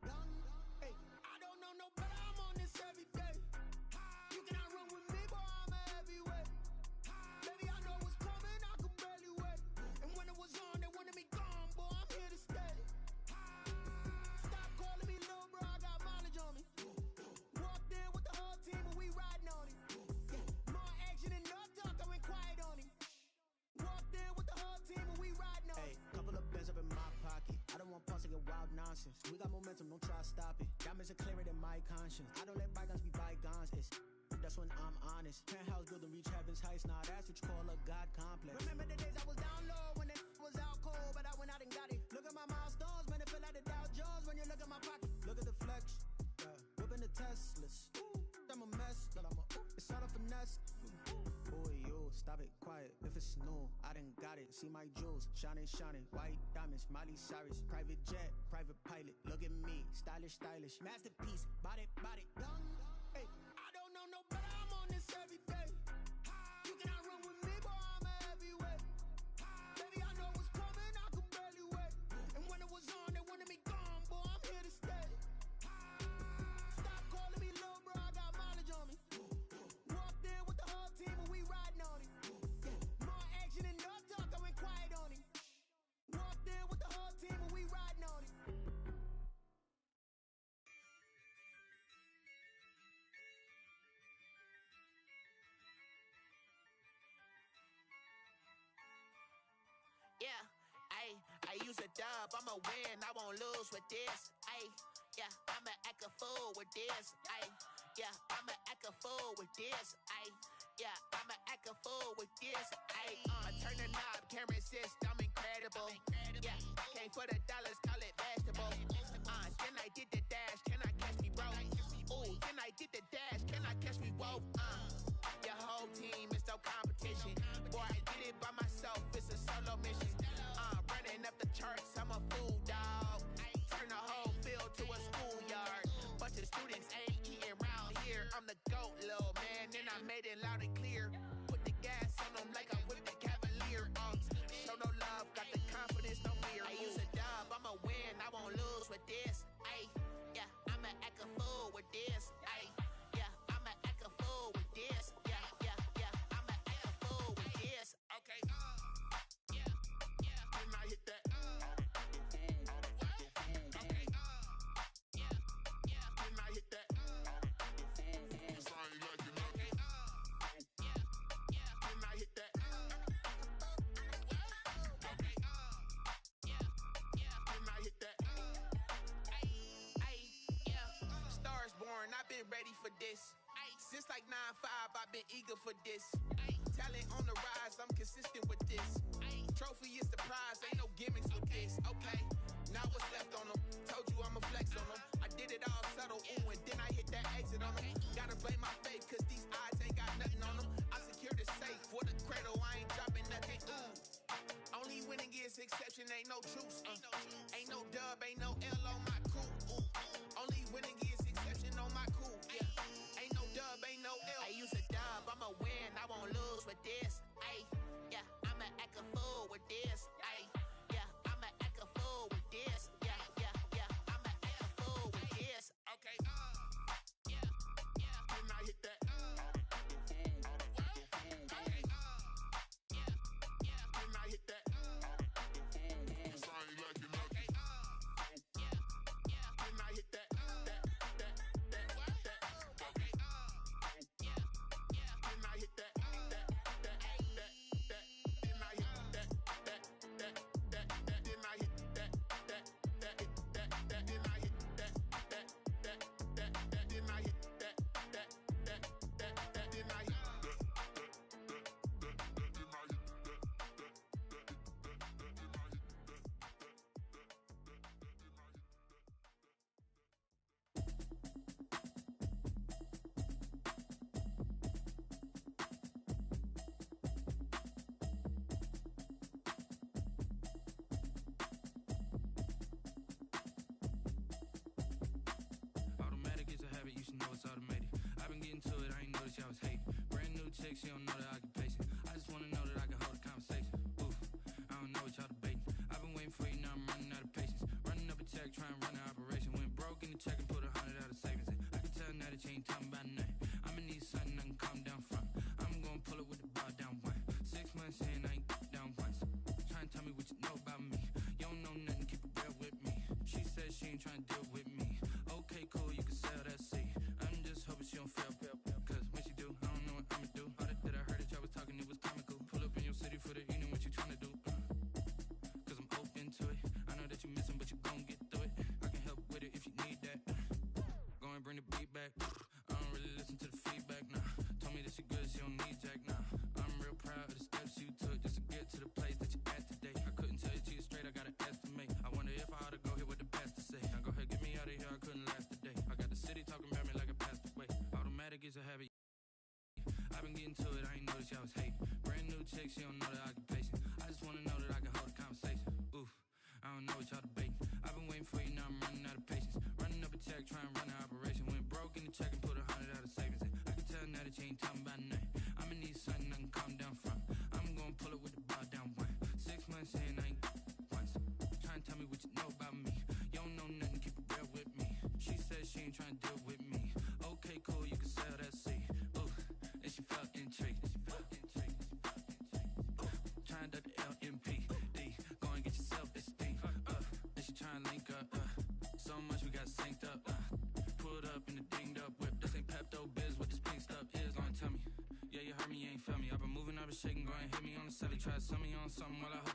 done. Hey, I don't know no better, I'm on this every day. You cannot run with me, boy, I'm a heavyweight. Baby, I know what's coming, I could barely wait. And when it was on, they wanted me gone, boy, I'm here to stay. Stop calling me little bro, I got mileage on me. Walked in with the whole team and we riding on him. More action and no talk, I went quiet on him. Walked in with the whole team and we riding on him. Hey, couple of bins up in my pocket. I don't want pulse to get wild nonsense. We got momentum, don't try to stop it. Diamonds are clearer than my conscience. I don't let bygones be bygones. That's when I'm honest. Penthouse building, reach heaven's heights. Nah, that's what you call a God complex. Remember the days I was down low when it was out cold, but I went out and got it. Look at my milestones, man, it feel like the Dow Jones when you look at my pocket. Look at the flex, whipping the Teslas. I'm a mess, but it's all a finesse. Boy, yo, stop it, quiet. If it's new, I done got it. See my jewels, shining, white diamonds, Miley Cyrus, private jet, private pilot. Look at me, stylish, masterpiece, body, done. Hey, I don't know no better, I'm on this every day. You cannot run with me, boy, I'm a heavyweight. Baby, I know what's coming, I could barely wait. And when it was on, they wanted me gone, boy, I'm here to stay. Stop calling me little bro, I got mileage on me. Walked in with the whole team and we riding on him. More action and no talk, I went quiet on him. Walked in with the whole team and we riding on him. Yeah, I use a dub, I'ma win, I won't lose with this. Yeah, I'ma act a fool with this. Yeah, I'ma act a fool with this. Yeah, I'ma act a fool with this. I turn the knob, can't resist, I'm incredible. Yeah, came for the dollars, call it vegetable. Then team, it's no competition. Boy, I did it by myself, it's a solo mission. Running up the charts, I'm a fool, dog. Turn the whole field to a schoolyard. Bunch of students ain't eating round here. I'm the GOAT, little man, and I made it loud and clear. Put the gas on them like I whipped the Cavalier. Show no love, got the confidence, no fear. I use a dub, I'ma win, I won't lose with this. Ay, yeah, I'ma act a fool with this. Ay, yeah, I'ma act a fool with this. Yeah, yeah, yeah, I'ma act a fool with this. Okay, yeah, yeah, when I hit that. Okay, yeah, yeah, when I hit that. Sorry, like you know. Okay, yeah, yeah, when I hit that. Okay, yeah, yeah, when I hit that. Ay, yeah, stars born, I've been ready for this. Since like 9-5, I've been eager for this. Talent on the rise, I'm consistent with this. Trophy is the prize, ain't no gimmicks with this. Okay, now what's left on them? Told you I'ma flex on them. I did it all subtle, ooh, and then I hit that exit on them. Gotta blame my faith, cause these odds ain't got nothing on them. I secured the safe for the cradle, I ain't dropping nothing. Only winning is exception, ain't no truce. Ain't no dub, ain't no L on my crew. Only winning is exception on my crew. Yeah, ain't no dub, ain't no L. I use a dub, I'ma win, I won't lose with this. Ay, yeah, I'ma act a fool with this. Ay, yeah, I'ma act a fool with this. Yeah, yeah, yeah, I'ma act a fool with this. Okay, yeah, yeah, when I hit that. Okay, yeah, yeah, when I hit that. Sorry, like you know. Okay, yeah, yeah, when I hit that. Okay, yeah, yeah, when I hit that. Automatic is a habit, you should know it's automated. I've been getting to it, I ain't noticed y'all was hating. Brand new chick, she don't know the occupation. I just wanna know that I can hold a conversation. Oof, I don't know what y'all debating. I've been waiting for you, now I'm running out of patience. Running up a check, trying to run an operation. Went broke in the check and put 100 out of savings in. I can tell now that you ain't talking about nothing. I'ma need something I can calm down from. I'm gonna pull it with the bar down one. 6 months in, I ain't down once. Trying to tell me what you know about me. You don't know nothing, keep it real with me. She said she ain't trying to deal with me. Okay, cool, you can sell that seat. I'm just hoping she don't fail. Cause when she do, I don't know what I'ma do. All that I heard that y'all was talking, it was comical. Pull up in your city for the evening, what you trying to do? Cause I'm open to it. I know that you missing, but you gon' get through it. I can help with it if you need that. Go and bring the beat back. I don't really listen to the feedback, nah. Told me that she good, she don't need Jack, nah. I'm real proud of the steps you took just to get to the place that you're at today. I couldn't tell you to you straight, I gotta estimate. I wonder if I ought to go here with the pastor say. Now go ahead, get me out of here, I couldn't last a day. I got the city talking about me like I passed away. Automatic is a habit. I've been getting to it, I ain't noticed y'all was hating. Brand new chick, she don't know the occupation. I just wanna know that I can hold a conversation. Oof, I don't know what y'all debating. I've been waiting for you, now I'm running out of patience. Running up a check, trying to run an operation. Went broke in the check and put 100 out of savings in. I can tell now that you ain't talking about nothing. I'ma need something I can calm down from. I'm gonna pull it with the bar down one. 6 months in, I ain't once. Trying to tell me what you know about me. You don't know nothing, keep it real with me. She said she ain't trying to deal with me. Okay, cool, you can sell that seat. Ooh, and she felt intrigued. Trying to duck the LMPD. Go and get your self-esteem. And she trying to link up. So much we got synced up. Pulled up in the dinged up whip. This ain't Pepto Biz, what this pink stuff is. Gonna tell me. Yeah, you heard me, you ain't felt me. I've been moving, I've been shaking. Go and hit me on the celly. Try to sell me on something while I